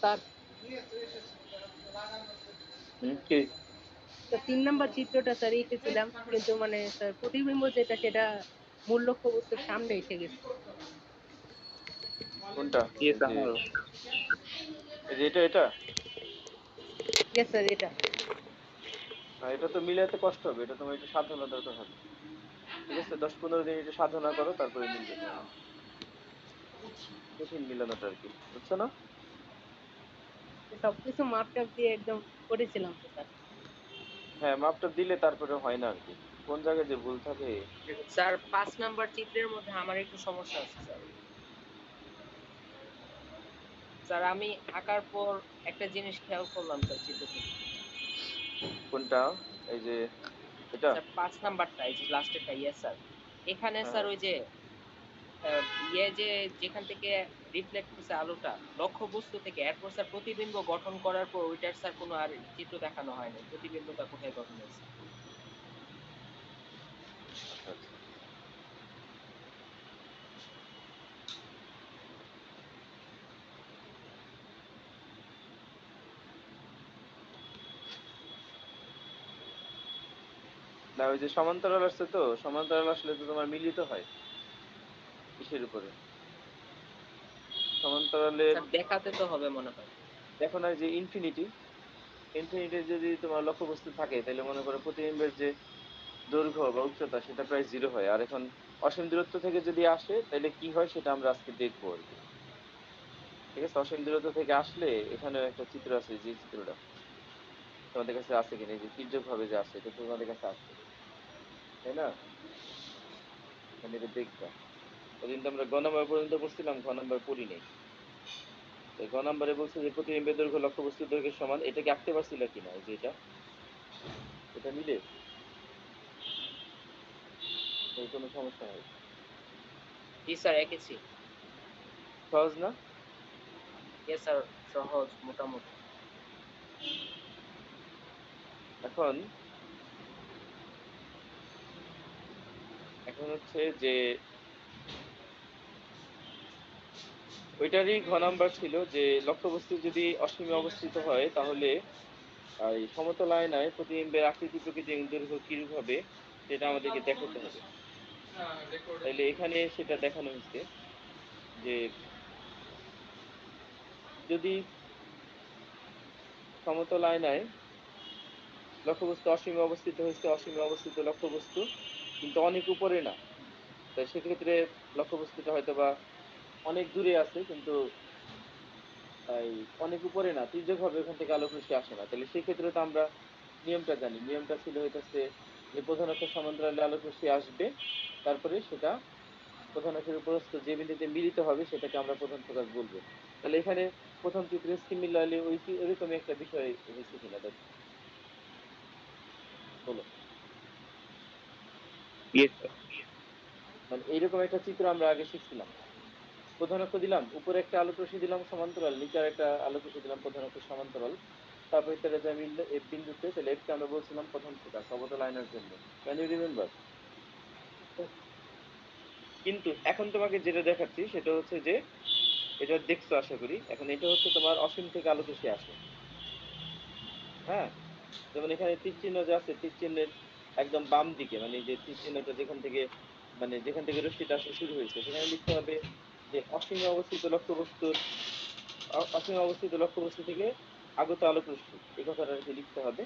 Sir, কি? তো 3 number চিত্রটা স্যার এঁকেছিলাম, কিন্তু মানে স্যার প্রতিবিম্ব যেটা সেটা মূল লক্ষ্যবস্তুর সামনে এসে গেছে। কোনটা? ইয়েস এই যে আমারও। এটা ইয়েস স্যার, এটা। এটা তো মিলাতে কষ্ট হবে, এটা তোমার একটু সাধনা দরকার হবে। ঠিক আছে, 10-15 দিন একটু সাধনা করো, তারপরে মিলবে তোমার। কঠিন মিলানোটা আর কি, বুঝছো না? সবকিছু মাপটাপ দিয়ে একদম করেছিলাম তো স্যার। হ্যাঁ, মাপটা দিলে তারপরে হয় না আর কি, কোন জায়গায় যে ভুল থাকে। স্যার 5 নাম্বার চিত্রের মধ্যে আমার একটু সমস্যা আছে স্যার। স্যার আমি আঁকার পর একটা জিনিস খেয়াল করলাম স্যার চিত্র থেকে। কোনটা? এই যে এটা? স্যার 5 নাম্বারটা, এই যে লাস্টেরটা, ইয়েস স্যার। এখানে হ্যাঁ স্যার হ্যাঁ। ওই যে যে যেখান থেকে রিফ্লেক্ট করছে আলোটা লক্ষ্যবস্তু থেকে, এরপর স্যার প্রতিবিম্ব গঠন করার পর ওইটার স্যার কোনো আর চিত্র দেখানো হয়নি। প্রতিবিম্বটা কোথায় গঠন হয়েছে? আচ্ছা আচ্ছা। না, ওই যে সমান্তরাল আসছে, তো সমান্তরাল আসলে তো তোমার মিলিত হয় কিসের উপরে? সমান্তরালের স্যার দেখাতে তো হবে মনে হয়। দেখো না, যে ইনফিনিটি, ইনফিনিটির যদি তোমার লক্ষ্যবস্তু থাকে, তাহলে মনে করো প্রতিবিম্বের যে দৈর্ঘ্য বা উচ্চতা সেটা প্রায় 0 হয়। আর এখন অসীম দূরত্ব থেকে যদি আসে তাহলে কি হয় সেটা আমরা আজকে দেখবো আর কি। ঠিক আছে, অসীম দূরত্ব থেকে আসলে এখানে একটা চিত্র আছে, যে চিত্রটা তোমাদের কাছে আছে কিনা, এই যে তির্যক ভাবে যে আসে, এটা তো তোমাদের কাছে আছে, তাই না? মানে এটা দেখবা, ওদিন তো আমরা গ নাম্বার পর্যন্ত পড়ছিলাম, ঘ নাম্বার পড়ি নাই। তো গ নাম্বারে বলছে যে প্রতিবিম্বের দৈর্ঘ্য লক্ষ্যবস্তুর দৈর্ঘ্যের সমান, এটা কি আঁকতে পারছিল কিনা, এই যে এটা মিলে, এই কোনো সমস্যা হয়? জি স্যার, এঁকেছি। সহজ না? ইয়েস স্যার, সহজ মোটামুটি। এখন এখন হচ্ছে যে ওইটারই ঘ নাম্বার ছিল যে লক্ষ্যবস্তু যদি অসীমে অবস্থিত হয়, তাহলে এই সমতল আয়নায় প্রতিবিম্বের আকৃতি প্রকৃতি এবং দৈর্ঘ্য কিরূপ হবে সেটা আমাদেরকে দেখাতে হবে। তাইলে এখানে সেটা দেখানো হয়েছে যে যদি সমতল আয়নায় লক্ষ্যবস্তু অসীমে অবস্থিত হয়েছে, অসীমে অবস্থিত লক্ষ্যবস্তু কিন্তু অনেক উপরে না, তাই সেক্ষেত্রে লক্ষ্যবস্তুটা হয়তো বা অনেক দূরে আছে, কিন্তু এই অনেক উপরে না, তির্যক ভাবে ওখান থেকে আলোক রশ্মি আসে না, তাহলে সেক্ষেত্রে তো আমরা নিয়মটা জানি। নিয়মটা ছিল হইতেছে যে প্রধান অক্ষের সমান্তরালে আলোক রশ্মি আসবে, তারপরে সেটা প্রধান অক্ষের উপরস্থ যে বিন্দুতে মিলিত হবে সেটাকে আমরা প্রধান ফোকাস বলবো। তাহলে এখানে প্রথম চিত্রে সিমিলারলি ওইরকমই একটা বিষয় হয়েছে কিনা দেখো, বলো। Yes sir. মানে এইরকম একটা চিত্র আমরা আগে শিখছিলাম, প্রধান অক্ষ দিলাম, উপরে একটা আলোক রশ্মি দিলাম সমান্তরাল, নিচে আর একটা আলোক রশ্মি দিলাম প্রধান অক্ষের সমান্তরাল, তারপরে তাহলে যা মিললো এফ বিন্দুতে, তাহলে এফ কে আমরা বলছিলাম প্রধান ফোকাস অবতল আয়নার জন্য। Can you remember? কিন্তু এখন তোমাকে যেটা দেখাচ্ছি সেটা হচ্ছে যে, এটা দেখছো আশা করি, এখন এটা হচ্ছে তোমার অসীম থেকে আলোক রশ্মি আসে। হ্যাঁ, যেমন এখানে তীর চিহ্ন যে আছে, তীর চিহ্নের একদম বাম দিকে, মানে যে তীর চিহ্নটা যেখান থেকে, মানে যেখান থেকে রশ্মিটা আসা শুরু হয়েছে, সেখানে লিখতে হবে যে অসীমে অবস্থিত লক্ষ্যবস্তুর, অসীমে অবস্থিত লক্ষ্যবস্তু থেকে আগত আলোক রশ্মি, এই কথাটা আর কি লিখতে হবে।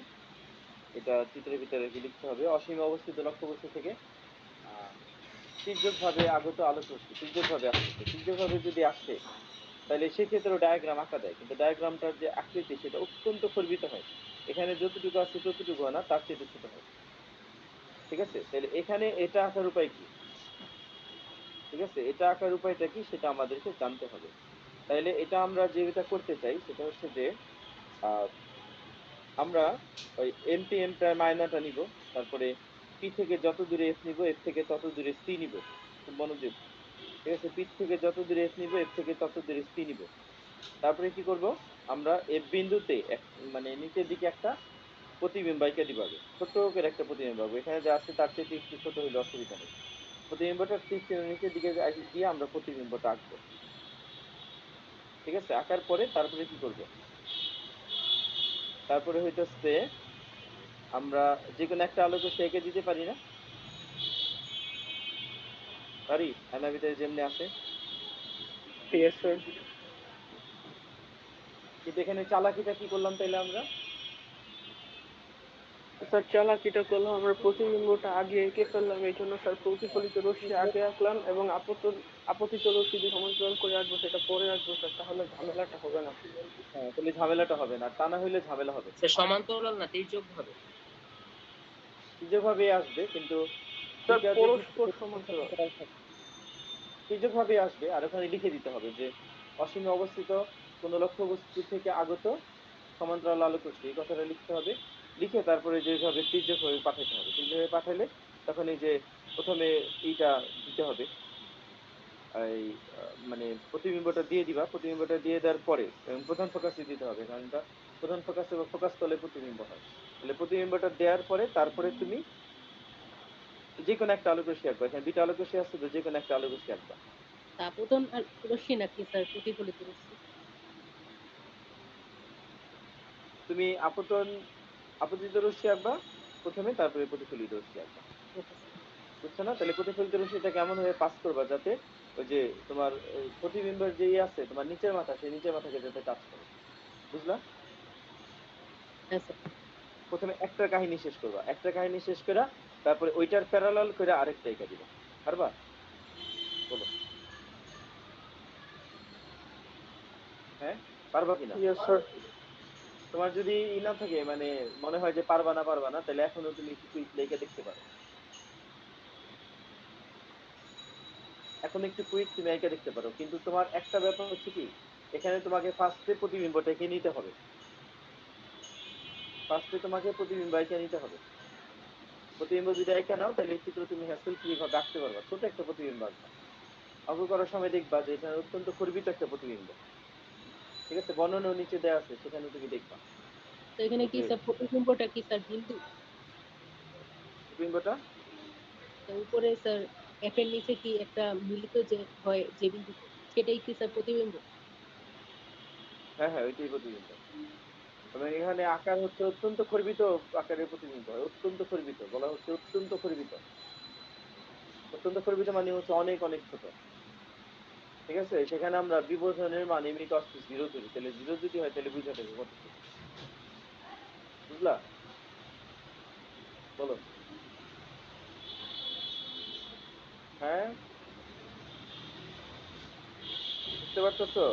এটা চিত্রের ভিতরে আর কি লিখতে হবে, অসীমে অবস্থিত লক্ষ্যবস্তু থেকে আহ তির্যক ভাবে আগত আলোক রশ্মি তির্যক ভাবে আসতেছে, তির্যক ভাবে যদি আসে তাহলে সেক্ষেত্রে ডায়াগ্রাম আঁকা যায়, কিন্তু ডায়াগ্রামটার যে আকৃতি সেটা অত্যন্ত খর্বিত হয়। এখানে যতটুকু আছে ততটুকু হয় না, তার চেয়ে ছোট হয়। ঠিক আছে, তাহলে এখানে এটা আঁকার উপায় কি? ঠিক আছে, এটা আঁকার উপায়টা কি সেটা আমাদেরকে জানতে হবে। তাইলে এটা আমরা যেটা করতে চাই সেটা হচ্ছে যে আহ, আমরা ওই এমপি এম প্রাইম আয়নাটা নিব, তারপরে পি থেকে যত দূরে এফ নিব, এফ থেকে তত দূরে সি নিব। খুব মনোযোগ। ঠিক আছে, পি থেকে যত দূরে এফ নিব, এফ থেকে তত দূরে সি নিব। তারপরে কি করব, আমরা এফ বিন্দুতে মানে নিচের দিকে একটা প্রতিবিম্ব এঁকে দিব আগে, ছোট্ট করে একটা প্রতিবিম্ব আঁকবো। এখানে যা আছে তার চেয়ে একটু ছোট হইলে অসুবিধা নেই। প্রতিবিম্বটা ঠিক নিচের দিকে দিয়ে আমরা প্রতিবিম্বটা আঁকবো। ঠিক আছে, আঁকার পরে তারপরে কি করবে, তারপরে হইতেছে আমরা যে কোনো একটা আলোক রশ্মি এঁকে দিতে পারি না, পারি আয়নার ভিতরে যেমনি আছে। Yes sir. কিন্তু এখানে চালাকিটা কি করলাম তাইলে আমরা, স্যার চালাকিটা করলাম আমরা প্রতিবিম্বটা আগে এঁকে ফেললাম, এই জন্য স্যার প্রতিফলিত রশ্মি আগে আঁকলাম এবং আপতিত রশ্মি যে সমান্তরাল করে আঁকবো সেটা পরে আঁকবো স্যার, তাহলে ঝামেলাটা হবে না। হ্যাঁ তাহলে ঝামেলাটা হবে না, তা না হইলে ঝামেলা হবে। স্যার সমান্তরাল না তির্যক ভাবে। তির্যকভাবে আসবে, কিন্তু স্যার দুইটা যে পরস্পর সমান্তরাল। তির্যকভাবে আসবে, আর ওখানে লিখে দিতে হবে যে অসীমে অবস্থিত কোন লক্ষ্যবস্তু থেকে আগত সমান্তরাল আলোক রশ্মি, এই কথাটা লিখতে হবে। লিখে তারপরে যেভাবে তির্যকভাবে পাঠাতে হবে, তির্যকভাবে পাঠালে তখন এই যে প্রথমে এইটা দিতে হবে, এই মানে প্রতিবিম্বটা দিয়ে দিবা, প্রতিবিম্বটা দিয়ে দেওয়ার পরে এবং প্রধান ফোকাসে দিতে হবে, কারণ এটা প্রধান ফোকাসে বা ফোকাস তলে প্রতিবিম্ব হয়। তাহলে প্রতিবিম্বটা দেওয়ার পরে তারপরে তুমি যে কোনো একটা আলোক রশ্মি আঁকবা, এখানে দুইটা আলোক রশ্মি আছে তো যে কোনো একটা আলোক রশ্মি আঁকবা। আপতন রশ্মি নাকি স্যার প্রতিফলিত রশ্মি? তুমি আপতিত রশ্মি আঁকবা প্রথমে, তারপরে প্রতিফলিত রশ্মি আঁকবা। Okay sir. বুঝছো না? তাহলে প্রতিফলিত রশ্মিটা কেমন ভাবে পাস করবা যাতে ওই যে তোমার প্রতিবিম্বের যে আছে তোমার নিচের মাথা, সেই নিচের মাথাকে যাতে টাচ করে। বুঝলা? হ্যাঁ স্যার। প্রথমে একটা কাহিনী শেষ করবা, একটা কাহিনী শেষ করা তারপরে ওইটার প্যারালাল করে আরেকটা এঁকে দিবা। পারবা? বলো। হ্যাঁ পারবা কিনা? Yes sir. তোমার যদি ই না থাকে, মানে মনে হয় যে পারবা না পারবা না, তাহলে এখনো তুমি একটু কুইক লেখে দেখতে পারো। এখন একটু কুইক তুমি এঁকে দেখতে পারো, কিন্তু তোমার একটা ব্যাপার হচ্ছে কি, এখানে তোমাকে ফার্স্টে প্রতিবিম্বটা এঁকে নিতে হবে, ফার্স্টে তোমাকে প্রতিবিম্ব এঁকে নিতে হবে। প্রতিবিম্ব যদি এঁকে নাও তাহলে এই চিত্র তুমি হ্যাসেল ফ্রি ভাবে আঁকতে পারবা, ছোট একটা প্রতিবিম্ব আঁকবা। অঙ্ক করার সময় দেখবা যে এটা অত্যন্ত গর্বিত একটা প্রতিবিম্ব, ঠিক আছে, বর্ণনাও নিচে দেওয়া আছে, সেখানে তুমি দেখবা তো এখানে কি যে স্যার প্রতিবিম্বটা কি স্যার বিন্দু? প্রতিবিম্বটা, তো উপরে স্যার এফ এর নিচে কি একটা মিলিত যে হয় যে বিন্দুতে, সেটাই কি স্যার প্রতিবিম্ব? হ্যাঁ হ্যাঁ ওইটাই প্রতিবিম্ব। এবং এখানে আকার হচ্ছে অত্যন্ত খর্বিত আকারের প্রতিবিম্ব হয়, অত্যন্ত খর্বিত বলা হচ্ছে, অত্যন্ত খর্বিত। অত্যন্ত খর্বিত মানে হচ্ছে অনেক অনেক ছোট, ঠিক আছে। সেখানে আমরা বিবর্ধনের মান এমনি কষ্ট জিরো ধরি, তাহলে জিরো যদি হয় তাহলে বুঝা যাবে কত ছোট। বুঝলা? বলো। হ্যাঁ বুঝতে পারতেছো?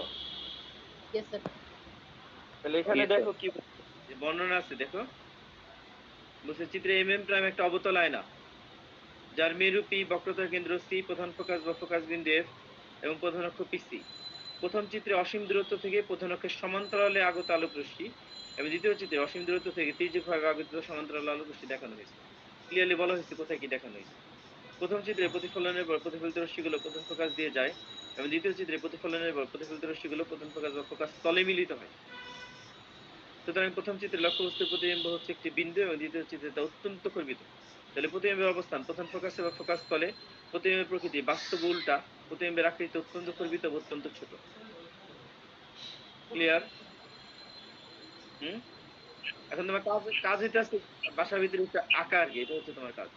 Yes sir. তাহলে এখানে ইয়েস স্যার। দেখো কি বলছে, যে বর্ণনা আছে দেখো, বলছে চিত্রে এম প্রাইম একটা অবতল আয়না, যার মেরু পি, বক্রতার কেন্দ্র সি, প্রধান ফোকাস বা ফোকাস বিন্দু এফ এবং প্রধান অক্ষ পিসি। প্রথম চিত্রে অসীম দূরত্ব থেকে প্রধান অক্ষের সমান্তরালে আগত আলোক রশ্মি এবং দ্বিতীয় চিত্রে অসীম দূরত্ব থেকে তির্যকভাবে আগত সমান্তরাল আলোক রশ্মি দেখানো হয়েছে। ক্লিয়ারলি বলা হয়েছে কোথায় কি দেখানো হয়েছে। প্রথম চিত্রে প্রতিফলনের পর প্রতিফলিত রশ্মিগুলো প্রধান ফোকাস দিয়ে যায় এবং দ্বিতীয় চিত্রে প্রতিফলনের পর প্রতিফলিত রশ্মিগুলো প্রধান ফোকাস বা ফোকাস তলে মিলিত হয়। সুতরাং প্রথম চিত্রে লক্ষ্যবস্তুর প্রতিবিম্ব হচ্ছে একটি বিন্দু এবং দ্বিতীয় চিত্রে তা অত্যন্ত খর্বিত। তাহলে প্রতিবিম্বের অবস্থান প্রধান ফোকাসে বা ফোকাস তলে, প্রতিবিম্বের প্রকৃতি বাস্তব উল্টা, প্রতিবিম্বের আকৃতি অত্যন্ত খর্বিত, অত্যন্ত ছোট। ক্লিয়ার? হুম। এখন তোমার কাজ কাজ হইতে আছে বাসার ভিতরে একটা আঁকা আর কি, এটা হচ্ছে তোমার কাজ।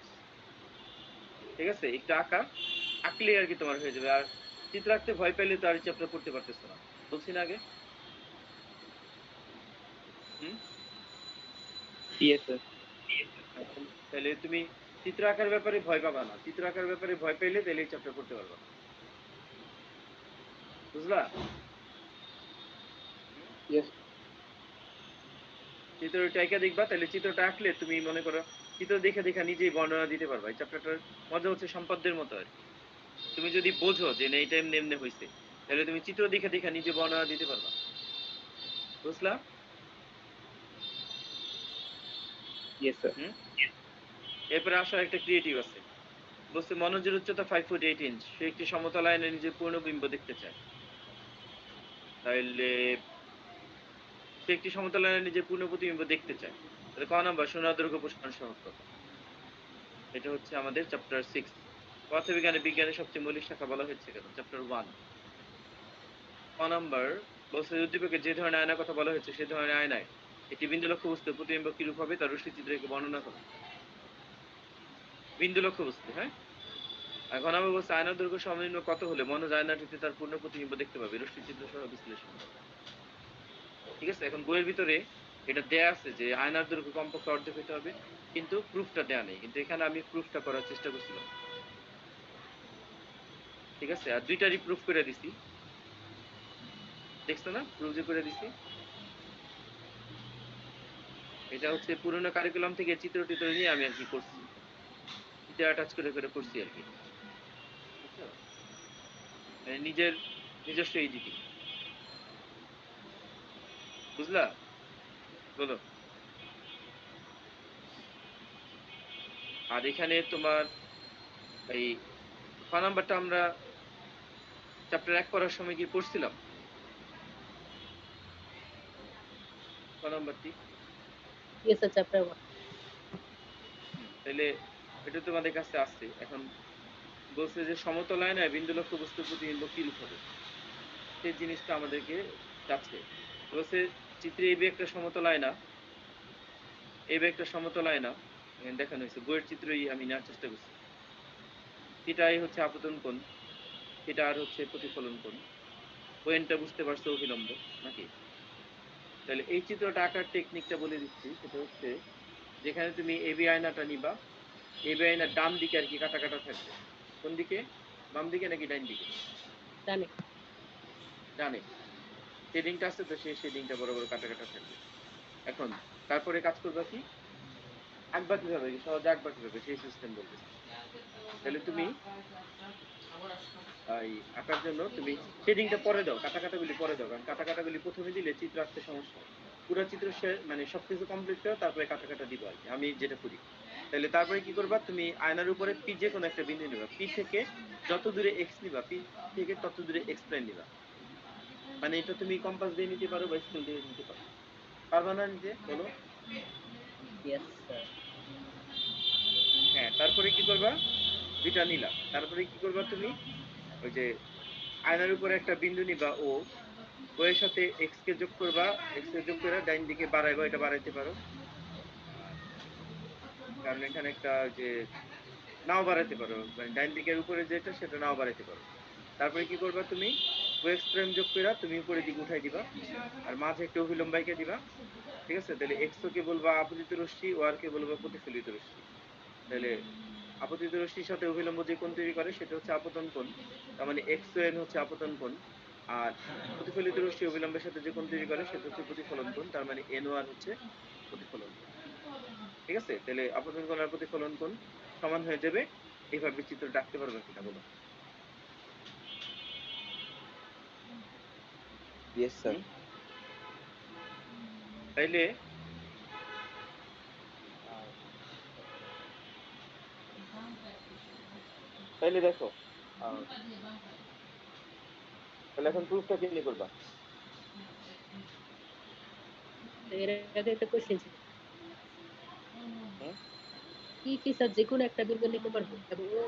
ঠিক আছে, একটু আঁকা আঁকলে আর কি তোমার হয়ে যাবে। আর চিত্র আঁকতে ভয় পাইলে তো আর চ্যাপ্টার পড়তে পারতেছো না, বলছি না আগে। হুম। Yes sir. তাহলে তুমি চিত্র আঁকার ব্যাপারে ভয় পাবা না, চিত্র আঁকার ব্যাপারে ভয় পাইলে তাহলে এই চ্যাপ্টার পড়তে পারবা না। বুঝলা? ইয়েস। চিত্রটা এঁকে দেখবা, তাহলে চিত্রটা আঁকলে তুমি মনে করো চিত্র দেখে দেখে নিজেই বর্ণনা দিতে পারবা। এই চ্যাপ্টারটার মজা হচ্ছে সম্পাদ্যের মতো আর কি। তুমি যদি বোঝো যে না এই টাইম নেমনে হয়েছে, তাহলে তুমি চিত্র দেখে দেখে নিজে বর্ণনা দিতে পারবা। বুঝলা? Yes sir. হুম। এরপরে আসো একটা ক্রিয়েটিভ আছে, বলছে মনোজের উচ্চতা 5 ফুট 8 ইঞ্চ, সে একটি সমতল আয়নায় নিজের পূর্ণবিম্ব দেখতে চায়। তাহলে সে একটি সমতল আয়নায় নিজের পূর্ণ প্রতিবিম্ব দেখতে চায়, তাহলে ক নাম্বার সোনার দৈর্ঘ্য প্রসারণ সহগ কত? এটা হচ্ছে আমাদের চ্যাপ্টার 6। পদার্থবিজ্ঞানে বিজ্ঞানের সবচেয়ে মৌলিক শাখা বলা হচ্ছে কেন? চ্যাপ্টার 1। ক নাম্বার বলছে যে উদ্দীপকে যে ধরনের আয়নার কথা বলা হয়েছে সে ধরনের আয়নায় একটি বিন্দু লক্ষ্য বস্তুর প্রতিবিম্ব কিরূপ হবে তার রশ্মি চিত্রকে বর্ণনা করো। বিন্দু লক্ষ্য বস্তু, হ্যাঁ। আর ঘ নম্বর বলছে আয়নার দৈর্ঘ্য সর্বনিম্ন কত হলে মনোজ আয়নাটিতে তার পূর্ণ প্রতিবিম্ব দেখতে পাবে, রশ্মি চিত্র সহ বিশ্লেষণ করো। ঠিক আছে, এখন বইয়ের ভিতরে এটা দেয়া আছে যে আয়নার দৈর্ঘ্য কমপক্ষে অর্ধেক হতে হবে, কিন্তু প্রুফটা দেয়া নেই, কিন্তু এখানে আমি প্রুফটা করার চেষ্টা করছিলাম। ঠিক আছে, আর দুইটারই প্রুফ করে দিছি, দেখছো না প্রুফ যে করে দিছি। এটা হচ্ছে পুরোনো কারিকুলাম থেকে চিত্র টিত্র নিয়ে আমি আর কি করছি, চিত্র অ্যাটাচ করে করে করছি আর কি, বুঝছো? মানে নিজের নিজস্ব এডিটিং, বুঝলা? বলো। আর এখানে তোমার এই খ নাম্বারটা আমরা চ্যাপ্টার 1 পড়ার সময় কি পড়ছিলাম? খ নাম্বারটি ইয়েস স্যার, চ্যাপ্টার 1। তাহলে এটা তোমাদের কাছে আসছে। এখন বলছে যে সমতল আয়নায় বিন্দু লক্ষ্য বস্তুর প্রতিবিম্ব কিরূপ হবে, সেই জিনিসটা আমাদেরকে যাচ্ছে। বলছে চিত্রে এই একটা সমতল আয়না, এই একটা সমতল আয়না এখানে দেখানো হয়েছে, বইয়ের চিত্রই আমি নেওয়ার চেষ্টা করছি। এটাই হচ্ছে আপতন কোণ, এটা আর হচ্ছে প্রতিফলন কোণ। পয়েন্টটা বুঝতে পারছো, অভিলম্ব নাকি? তাহলে এই চিত্রটা আঁকার টেকনিকটা বলে দিচ্ছি, সেটা হচ্ছে যেখানে তুমি এবি আয়নাটা নিবা, এবি আয়নার ডান দিকে আর কি কাটা কাটা থাকবে। কোন দিকে? বাম দিকে নাকি ডান দিকে? জানি। ডানে। শেডিংটা আছে তো, সেই শেডিংটা বড় বড় কাটা কাটা থাকবে। এখন তারপরে কাজ করবা কি, আঁকবা কিভাবে, সহজে আঁকবা কিভাবে সেই সিস্টেম বলতেছি। তাহলে তুমি এই আঁকার জন্য তুমি শেডিংটা পরে দাও, কাটা কাটাগুলি পরে দাও, কারণ কাটা কাটাগুলি প্রথমে দিলে চিত্র আঁকতে সমস্যা হয়। পুরো চিত্র মানে সবকিছু কমপ্লিট করে তারপরে কাটা কাটা দিব আর কি, আমি যেটা করি। তাহলে তারপরে কি করবা, তুমি আয়নার উপরে পি যে কোনো একটা বিন্দু নিবা, পি থেকে যত দূরে এক্স নিবা, পি থেকে তত দূরে এক্স প্রাইম নিবা। মানে এটা তুমি কম্পাস দিয়ে নিতে পারো বা স্কেল দিয়ে নিতে পারো। পারবা না নিতে? বলো। Yes sir. হ্যাঁ, তারপরে কি করবা, দুইটা নিলা, তারপরে কি করবা তুমি, ওই যে আয়নার উপরে একটা বিন্দু নিবা ও, এর সাথে এক্স কে যোগ করবা, এক্স কে যোগ করে ডাইন দিকে বাড়াইবা, এটা বাড়াইতে পারো। কারণ এখানে একটা যে নাও বাড়াইতে পারো, মানে ডাইন দিকের উপরে যেটা সেটা নাও বাড়াইতে পারো। তারপরে কি করবা, তুমি ও এক্স প্রাইম যোগ করে তুমি উপরের দিকে উঠাই দিবা, আর মাঝে একটা অভিলম্ব এঁকে দিবা। ঠিক আছে, তাহলে এক্স কে বলবা আপতিত রশ্মি, ওয়ার কে বলবা প্রতিফলিত রশ্মি। তাহলে আপতিত রশ্মির সাথে অভিলম্ব যে কোণ তৈরি করে সেটা হচ্ছে আপতন কোণ, তার মানে এক্স এন হচ্ছে আপতন কোণ। আর প্রতিফলিত রশ্মি অভিলম্বের সাথে যে কোণ তৈরি করে সেটা হচ্ছে প্রতিফলন কোণ, তার মানে এন ওয়ার হচ্ছে প্রতিফলন কোণ। ঠিক আছে, তাহলে আপতন কোণ আর প্রতিফলন কোণ সমান হয়ে যাবে। এইভাবে চিত্রটা আঁকতে পারবে কিনা বলো? Yes sir. হুম? তাইলে তাইলে দেখো, তাহলে এখন প্রুফটা কেমনি করবা? এর আগে একটা কোশ্চেন ছিল, হুম? কি কি স্যার যে কোনো একটা বিন্দু নিতে পারবো এবং ও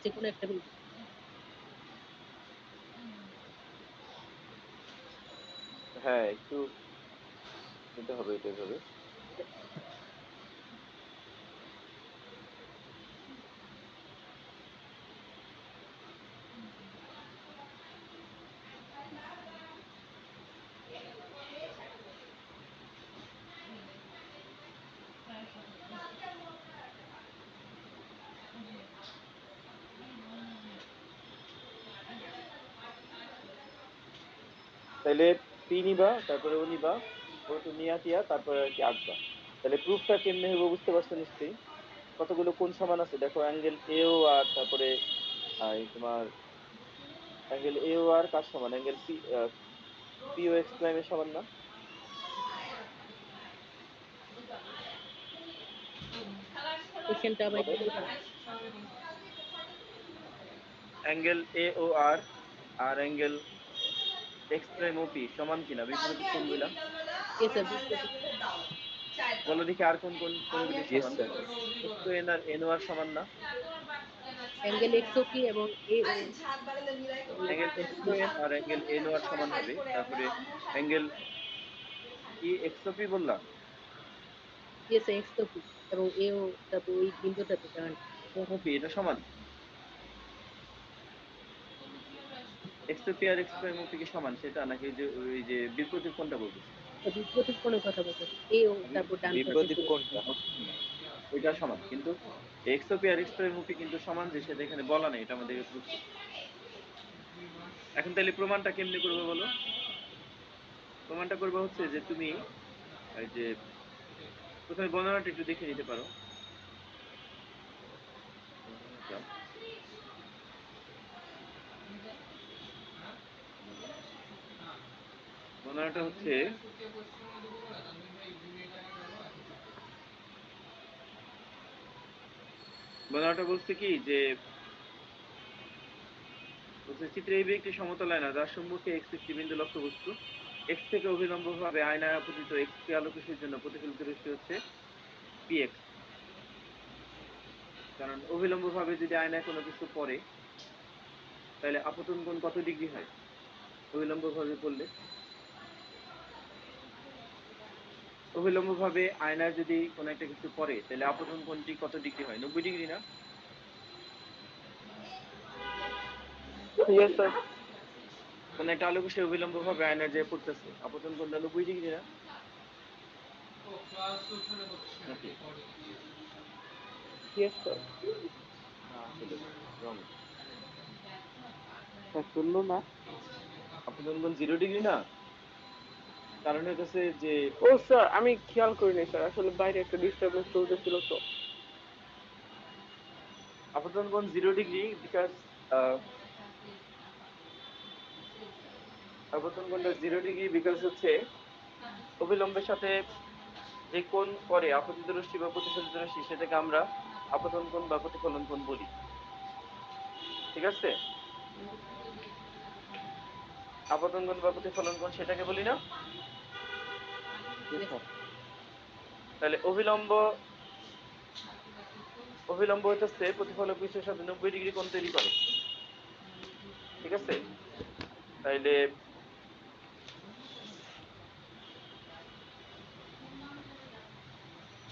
যে কোনো একটা বিন্দু? হ্যাঁ, একটু নিতে হবে এটা এভাবে। তাহলে পি নিবা, তারপরে ও নিবা, ও তো নিয়া টিয়া তারপরে আর কি আঁকবা। তাহলে প্রুফটা কেমনে হবে বুঝতে পারছো নিশ্চয়ই। কতগুলো কোণ সমান আছে দেখো, অ্যাঙ্গেল এ ও আর, তারপরে এই তোমার অ্যাঙ্গেল এ ও আর কার সমান, angle P, P O X প্রাইমের সমান না? কোশ্চেনটা আবার বলো। একটু বলবেন? অ্যাঙ্গেল এ ও আর আর angle X prime O P সমান কিনা, বিপরীত কোণগুলা। ইয়েস স্যার, বুঝতে বলো দেখি আর কোন কোন কোণগুলি ইয়েস সমান। স্যার। এক্স ও এন আর এন ও আর সমান না? অ্যাঙ্গেল এক্সওপি এবং এও অ্যাঙ্গেল এক্সওএন আর অ্যাঙ্গেল এনওআর সমান হবে। তারপরে অ্যাঙ্গেল কি এক্সওপি বললা? ইয়েস এক্সওপি এবং এও তারপর ওই বিন্দুটাতে দাঁড়ান এক্সওপি এটা সমান। এক্সওপি আর এক্সওএমওপি কি সমান সেটা, নাকি ওই যে বিপরীত কোণটা বলতেছে? বিপরীত কোণের কথা বলতেছি এও তারপর ডান পাশে বিপরীত কোণটা। ওইটা সমান, কিন্তু এক্সওপি আর এক্সওএমওপি কিন্তু সমান যে সেটা এখানে বলা নেই, এটা আমাদেরকে প্রুফ করতে হবে। এখন তাহলে প্রমাণটা কেমনে করবে বলো? প্রমাণটা করবে হচ্ছে যে তুমি এই যে প্রথমে বর্ণনাটা একটু দেখে নিতে পারো। বর্ণনাটা হচ্ছে বর্ণনাটা বলছে কি যে চিত্রে এই একটি সমতল আয়না যার সম্মুখে এক্স একটি বিন্দু লক্ষ্যবস্তু। এক্স থেকে অভিলম্বভাবে আয়নায় আপতিত এক্স কে আলোকরশ্মির জন্য প্রতিফলিত রশ্মি হচ্ছে পিএক্স। কারণ অভিলম্বভাবে যদি আয়নায় কোনো কিছু পড়ে তাহলে আপতন কোণ কত ডিগ্রি হয় অভিলম্বভাবে পড়লে? অভিলম্বভাবে আয়নায় যদি কোনো একটা কিছু পড়ে তাহলে আপতন কোণটি কত ডিগ্রি হয়? 90 ডিগ্রি না? Yes sir. কোন একটা আলোকরশ্মি অভিলম্বভাবে আয়নায় যে পড়তেছে, আপতন কোণটা 90 ডিগ্রি না? নাকি? Yes sir. না, আসলে wrong। শুনলো না? আপতন কোণ 0 ডিগ্রি না? কারণ হইতেছে যে ও স্যার, আমি খেয়াল করিনি স্যার, আসলে বাইরে একটা ডিস্টারবেন্স চলতেছিল তো। আপতন কোণ 0 ডিগ্রি বিকজ আপতন কোণটা 0 ডিগ্রি বিকজ হচ্ছে অভিলম্বের সাথে যে কোণ করে আপতিত রশ্মি বা প্রতিফলিত রশ্মি সেটাকে আমরা আপতন কোণ বা প্রতিফলন কোণ বলি। ঠিক আছে? আপতন কোণ বা প্রতিফলন কোণ সেটাকে বলি না? তাহলে অভিলম্ব অভিলম্ব হইতেছে প্রতিফলক পৃষ্ঠের সাথে 90 ডিগ্রি কোণ তৈরি করে। ঠিক আছে? তাইলে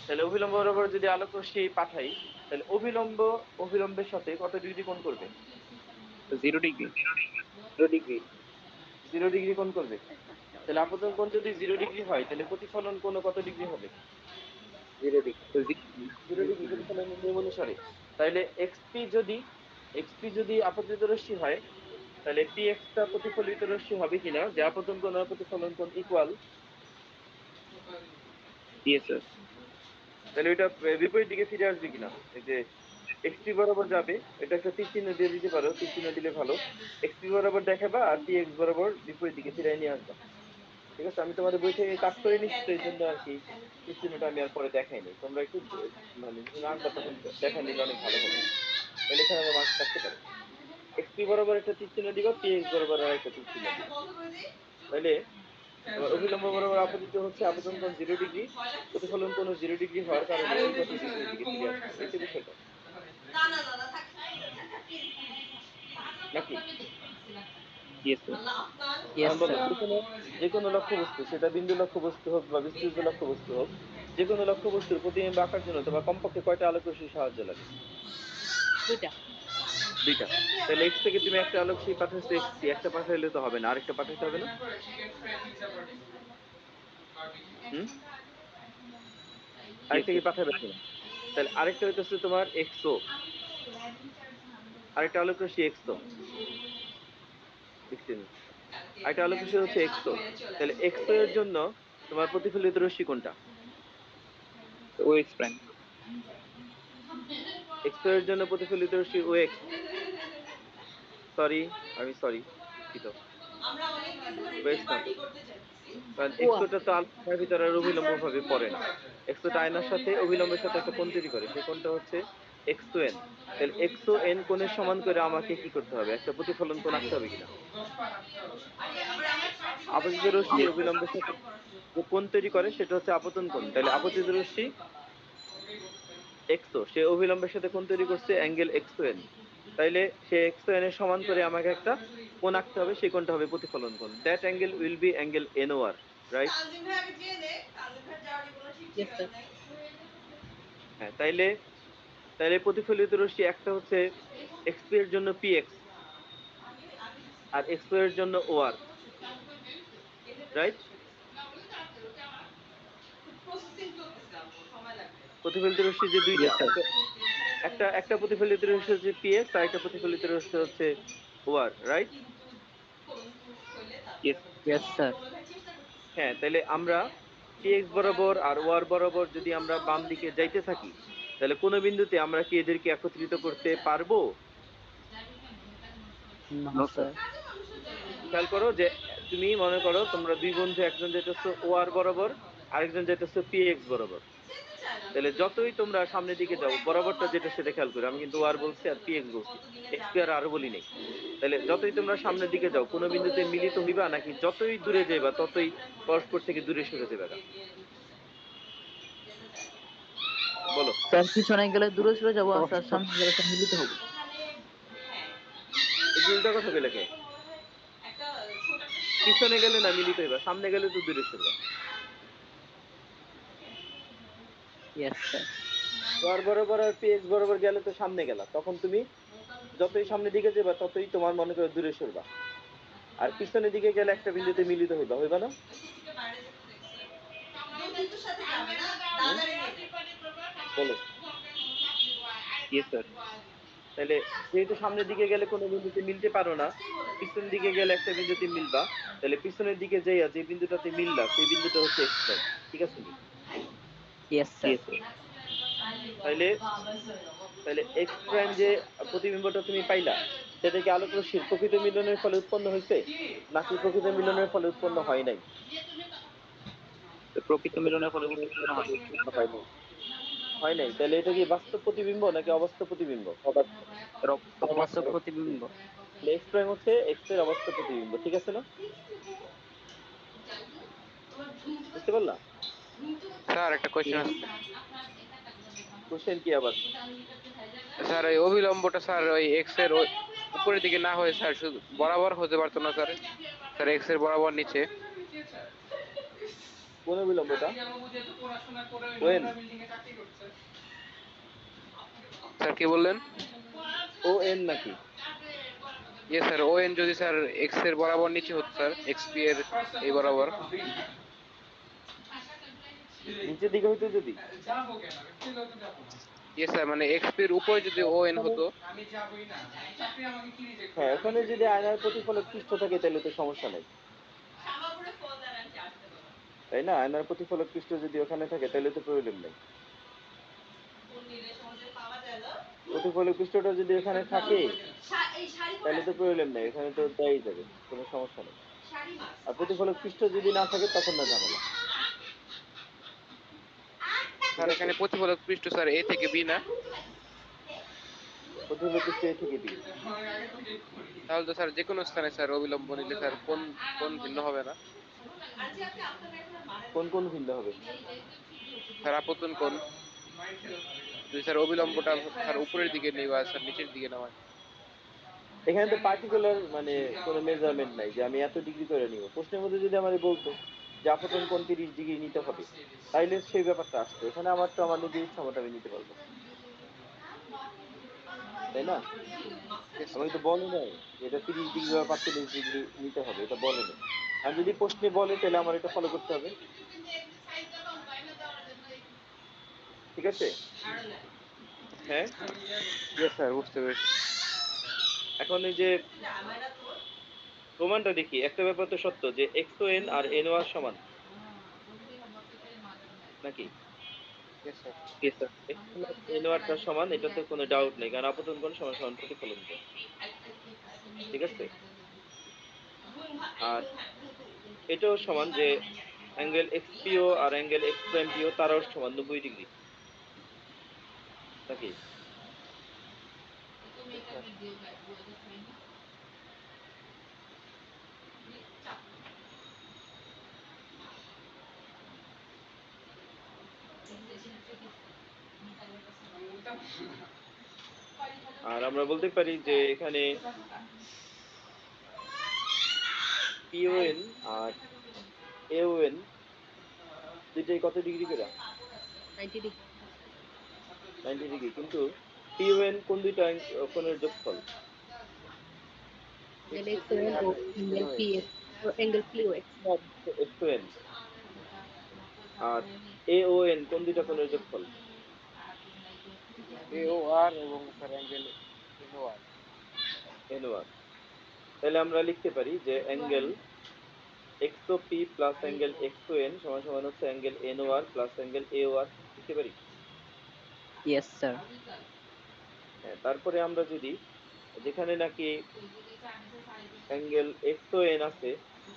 তাহলে অভিলম্ব বরাবর যদি আলোক রশ্মি পাঠাই তাহলে অভিলম্বের সাথে কত ডিগ্রি কোণ করবে? 0 ডিগ্রি। 0 ডিগ্রি। 0 ডিগ্রি কোণ করবে। তাহলে আপতন কোণ যদি 0 ডিগ্রি হয় তাহলে প্রতিফলন কোণ কত ডিগ্রি হবে? 0 ডিগ্রি। 0 ডিগ্রি প্রতিফলনের নিয়ম অনুসারে। তাহলে এক্সপি যদি আপতিত রশ্মি হয় তাহলে পিএক্স টা প্রতিফলিত রশ্মি হবে কিনা, যে আপতন কোণ আর প্রতিফলন কোণ ইকুয়াল, ইয়েস স্যার। তাহলে ওইটা বিপরীত দিকে ফিরে আসবে কিনা? এই যে এক্সপি বরাবর যাবে, এটা একটা তীর চিহ্ন দিয়ে দিতে পারো, তীর চিহ্ন দিলে ভালো। এক্সপি বরাবর দেখাবা আর পিএক্স বরাবর বিপরীত দিকে ফিরে নিয়ে আসবা। ঠিক আছে? আমি তোমাদের বই থেকে কাজ করে নিচ্ছি তো এই জন্য আর কি তীর চিহ্নটা আমি আর পরে দেখাইনি। তোমরা একটু মানে যখন আঁকবা তখন দেখা নিলে অনেক ভালো হবে। তাহলে এখানে আমরা মার্কস রাখতে পারো। এক্সপি বরাবর একটা তীর চিহ্ন দিবা, পিএক্স বরাবর আর একটা তীর চিহ্ন দিবা। তাহলে তোমার অভিলম্ব বরাবর আপতিত হচ্ছে আপতন কোণ 0 ডিগ্রি, প্রতিফলন কোণ 0 ডিগ্রি হওয়ার কারণে এই পথে বিপরীত দিকে ফিরে আসবে। এই তো বিষয়টা নাকি? Yes sir. এখন বলো, যে কোনো লক্ষ্যবস্তু, সেটা বিন্দু লক্ষ্যবস্তু হোক বা বিস্তৃত লক্ষ্যবস্তু হোক, যে কোনো লক্ষ্যবস্তুর প্রতিবিম্ব আঁকার জন্য তোমার কমপক্ষে কয়টা আলোক রশ্মির সাহায্য লাগে? দুইটা 2টা। তাহলে এক্স থেকে তুমি একটা আলোক রশ্মি পাঠাচ্ছো, এক্স একটা পাঠাইলে তো হবে না, আরেকটা পাঠাইতে হবে না? হুম, ইয়েস আরেকটা কি স্যার। পাঠাবে না? তাহলে আরেকটা হইতেছে তোমার এক্সও, আরেকটা আলোক রশ্মি এক্সও, দেখছেন? আরেকটা আলোক রশ্মি হচ্ছে এক্সও। তাহলে এক্সও এর জন্য তোমার প্রতিফলিত রশ্মি কোনটা? ও এক্স প্রাইম। এক্সও এর জন্য প্রতিফলিত রশ্মি ও এক্স। সরি, আমি সরি, দুঃখিত, ও এক্স না তো। কারণ ওয়া এক্সোটা তো আলোর ভিতরে আর অভিলম্ব ভাবে পড়ে না। এক্সোটা আয়নার সাথে অভিলম্বের সাথে একটা কোণ তৈরি করে, সেই কোণটা হচ্ছে এক্সো এন। তাহলে এক্সো এন কোণের সমান করে আমাকে কি করতে হবে? একটা প্রতিফলন কোণ আঁকতে হবে কিনা? আপতিত রশ্মি ইয়েস স্যার। অভিলম্বের সাথে যে কোণ তৈরি করে সেটা হচ্ছে আপতন কোণ। তাহলে আপতিত রশ্মি এক্সো, সে অভিলম্বের সাথে কোণ তৈরি করছে অ্যাঙ্গেল এক্সো এন। তাইলে সে x1 এর সমান করে আমাকে একটা কোণ আঁকতে হবে, সেই কোণটা হবে প্রতিফলন কোণ। That angle will be angle NOR, right? Yes sir. হ্যাঁ, তাইলে তাইলে প্রতিফলিত রশ্মি একটা হচ্ছে xp এর জন্য px আর x2 এর জন্য OR, রাইট? প্রতিফলিত রশ্মি যে দুইটা, Yes, sir. একটা একটা প্রতিফলিত রশ্মি হচ্ছে px আর একটা প্রতিফলিত রশ্মি হচ্ছে OR, right? Yes. Yes sir. হ্যাঁ, তাহলে আমরা px বরাবর আর OR বরাবর যদি আমরা বাম দিকে যাইতে থাকি, তাহলে কোন বিন্দুতে আমরা কি এদেরকে একত্রিত করতে পারবো? না No, sir. স্যার। খেয়াল করো যে তুমি মনে করো তোমরা দুই বন্ধু, একজন যাইতেছো OR বরাবর, আরেকজন যাইতেছো px বরাবর। তাহলে যতই তোমরা সামনের দিকে যাও, বরাবরটা যেটা সেটা খেয়াল করো, আমি কিন্তু OR বলছি আর px বলছি, xp আর আরো বলি নাই। তাহলে যতই তোমরা সামনের দিকে যাও, কোন বিন্দুতে মিলিত হইবা নাকি যতই দূরে যাইবা ততই পরস্পর থেকে দূরে সরে যাবে? বলো। স্যার পিছনে গেলে দূরে সরে যাবো আর স্যার সামনে গেলে স্যার মিলিত হবো। এই উল্টা কথা কইলে কে? পিছনে গেলে না মিলিত হইবা, সামনে গেলে তো দূরে সরবা। Yes sir. OR বরাবর আর px বরাবর গেলে তো সামনে গেলা, তখন তুমি যতই সামনের দিকে যাবা ততই তোমার মনে করো দূরে সরবা। আর পিছনের দিকে গেলে একটা বিন্দুতে মিলিত হইবা, হইবা না? হুম? বলো। Yes, sir. তাহলে যেহেতু সামনের দিকে গেলে কোনো বিন্দুতে মিলতে পারো না, পিছন দিকে গেলে একটা বিন্দুতে মিলবা, তাহলে পিছনের দিকে যাইয়া যে বিন্দুটাতে মিললা সেই বিন্দুটা হচ্ছে x প্রাইম। ঠিক আছে নি? Yes sir. Yes, sir. তাইলে তাহলে x প্রাইম যে প্রতিবিম্বটা তুমি পাইলা, সেটা কি আলোক রশ্মির প্রকৃত মিলনের ফলে উৎপন্ন হয়েছে নাকি প্রকৃত মিলনের ফলে উৎপন্ন হয় নাই? তো প্রকৃত মিলনের ফলে উৎপন্ন হয়। হয় নাই। তাহলে এটা কি বাস্তব প্রতিবিম্ব নাকি অবাস্তব প্রতিবিম্ব? এর অবাস্তব প্রতিবিম্ব। তাহলে x প্রাইম হচ্ছে x এর অবাস্তব প্রতিবিম্ব। ঠিক আছে না? বুঝতে পারলা? স্যার একটা কোয়েশ্চেন আছে কোশ্চেন কি আবার? স্যার। ওই অবিলম্বটা স্যার ওই এক্স এর উপরের দিকে না হয়ে স্যার শুধু বরাবর হতে পারতো না স্যার? স্যার এক্স এর বরাবর নিচে। কোন বিলম্বটা? ওয়েন? স্যার কি বললেন? ও এন নাকি? ইয়ে স্যার ও এন যদি স্যার এক্স এর বরাবর নিচে হতো স্যার, এক্স পি এর এই বরাবর। নিচের দিকে হইতো যদি? ইয়ে স্যার মানে এক্স পি এর উপরে যদি ও এন হতো। হ্যাঁ, ওখানে যদি আয়নার প্রতিফলক পৃষ্ঠ থাকে তাহলে তো সমস্যা নাই, তাই না? আয়নার প্রতিফলক পৃষ্ঠ যদি ওখানে থাকে তাহলে তো প্রবলেম নাই। প্রতিফলক পৃষ্ঠটা যদি ওখানে থাকে তাহলে তো প্রবলেম নাই, ওখানে তো দেয়াই যাবে, কোনো সমস্যা নেই। আর প্রতিফলক পৃষ্ঠ যদি না থাকে তখন না ঝামেলা। স্যার এখানে প্রতিফলক পৃষ্ঠ স্যার এ থেকে বি না? প্রতিফলক পৃষ্ঠ এ থেকে বি। তাহলে তো স্যার যে কোনো স্থানে স্যার অবিলম্ব নিলে স্যার কোন কোন ভিন্ন হবে না? কোন কোন ভিন্ন হবে? স্যার আপতন কোন যদি স্যার অবিলম্বটা স্যার উপরের দিকে নেই বা স্যার নিচের দিকে নেওয়া হয়। এখানে তো পার্টিকুলার মানে কোনো মেজারমেন্ট নাই যে আমি এত ডিগ্রি করে নিব। প্রশ্নের মধ্যে যদি আমাদের বলতো যে আপতন কোণ 30 ডিগ্রি নিতে হবে, তাইলে সেই ব্যাপারটা আসতো। এখানে আমার তো আমার নিজের ইচ্ছা মতো আমি নিতে পারবো, তাই না? Yes, sir. আমাকে তো বলে নাই যে এটা 30 ডিগ্রি বা 45 ডিগ্রি নিতে হবে, এটা বলে নাই। আর যদি প্রশ্নে বলে তাহলে আমার এটা ফলো করতে হবে। ঠিক আছে? হ্যাঁ। ইয়েস স্যার বুঝতে পেরেছি। এখন এই যে প্রমাণটা দেখি, একটা ব্যাপার তো সত্য যে xn আর NOR সমান নাকি? Yes sir. Yes, sir. xn আর NOR টা সমান, এটাতে কোনো ডাউট নেই, কারণ আপতন কোণ সমান সমান প্রতিফলন কোণ। ঠিক আছে? আর এটাও সমান যে অ্যাঙ্গেল XPO আর অ্যাঙ্গেল X প্রাইম PO তারাও সমান 90 ডিগ্রি নাকি? Yes sir. আর আমরা বলতে পারি যে এখানে পিওএন আর এওএন দুইটাই কত ডিগ্রি করে? 90 ডিগ্রি। 90 ডিগ্রি। কিন্তু পিওএন কোন দুইটা কোণের যোগফল? Then XON O angle PX or angle POX। এক্সওএন আর এওএন কোন দুইটা কোণের যোগফল? AOR এবং স্যার অ্যাঙ্গেল NOR। এনওআর। তাহলে আমরা লিখতে পারি যে অ্যাঙ্গেল এক্সওপি প্লাস অ্যাঙ্গেল এক্সওএন সমান সমান হচ্ছে অ্যাঙ্গেল এনওআর প্লাস অ্যাঙ্গেল এওআর লিখতে পারি। Yes, sir. হ্যাঁ, তারপরে আমরা যদি যেখানে নাকি অ্যাঙ্গেল এক্সওএন আছে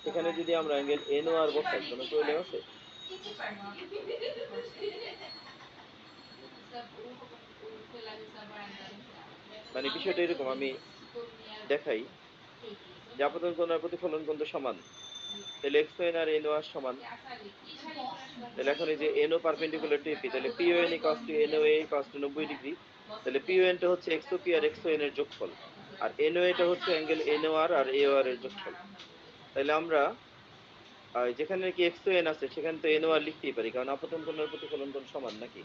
সেখানে যদি আমরা অ্যাঙ্গেল এনওআর বসাই কোনো প্রবলেম আছে? মানে বিষয়টা এরকম, আমি দেখাই যে আপতন কোণ আর প্রতিফলন কোণ তো সমান, তাহলে এক্সওএন আর এনওআর সমান। তাহলে এখন এই যে এনও পারপেন্ডিকুলার টু এপি, তাহলে PON equals to NOA equals to 90 degree. তাহলে পিওএন টা হচ্ছে এক্সওপি আর এক্সওএন এর যোগফল, আর এনওএ টা হচ্ছে অ্যাঙ্গেল এনওআর আর এওআর এর যোগফল। তাহলে আমরা যেখানে নাকি এক্সওএন আছে সেখানে তো এনওআর লিখতেই পারি, কারণ আপতন কোণ আর প্রতিফলন কোণ সমান নাকি।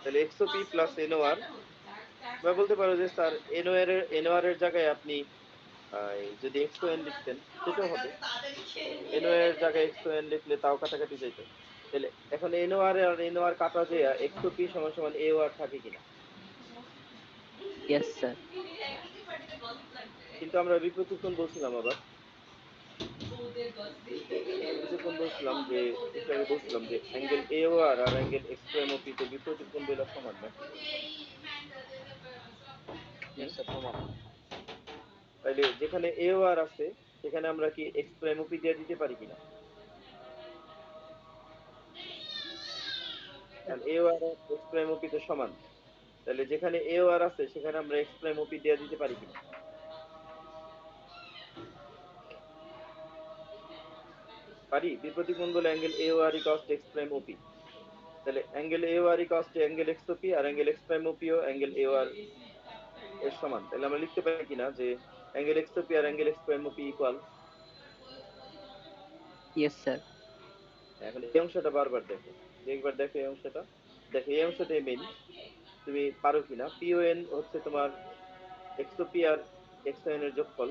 তাহলে এক্সওপি প্লাস এনওআর, বা বলতে পারো যে স্যার এনওআর এর জায়গায় আপনি যদি এক্সওএন লিখতেন সেটাও হবে, এনওআর এর জায়গায় এক্সওএন লিখলে তাও কাটাকাটি যেত। তাহলে এখন এনওআর আর এনওআর কাটা যে এক্সওপি সমান সমান এওআর থাকে কিনা? Yes, sir. কিন্তু আমরা বিপরীত কোণ বলছিলাম, আবার বিপরীত কোণ বলছিলাম যে একটু আগে বলছিলাম যে অ্যাঙ্গেল এওআর আর অ্যাঙ্গেল এক্স প্রাইম ওপি তো বিপরীত কোণ বলে সমান নাকি। Yes, sir, সমান। তাহলে যেখানে এওআর আছে সেখানে আমরা কি এক্স প্রাইম ওপি দিয়ে দিতে পারি কিনা? কারণ এওআর আর এক্স প্রাইম ওপি তো সমান, তাহলে যেখানে এওআর আছে সেখানে আমরা এক্স প্রাইম ওপি দিয়ে দিতে পারি কিনা? পারি। বিপরীত কোণ বলে angle AOR equals to X prime OP. তাহলে angle AOR equals to angle X OP আর অ্যাঙ্গেল এক্স প্রাইম ওপি ও অ্যাঙ্গেল এওআর এর সমান। তাহলে আমরা লিখতে পারি কিনা যে অ্যাঙ্গেল এক্স ওপি আর angle X prime OP equal. Yes, sir. এখন এই অংশটা বারবার দেখো, যে একবার দেখো এই অংশটা, দেখো এই অংশটাই মেইন, তুমি পারো কিনা। পিওএন হচ্ছে তোমার এক্সওপি আর এক্সওএন এর যোগফল,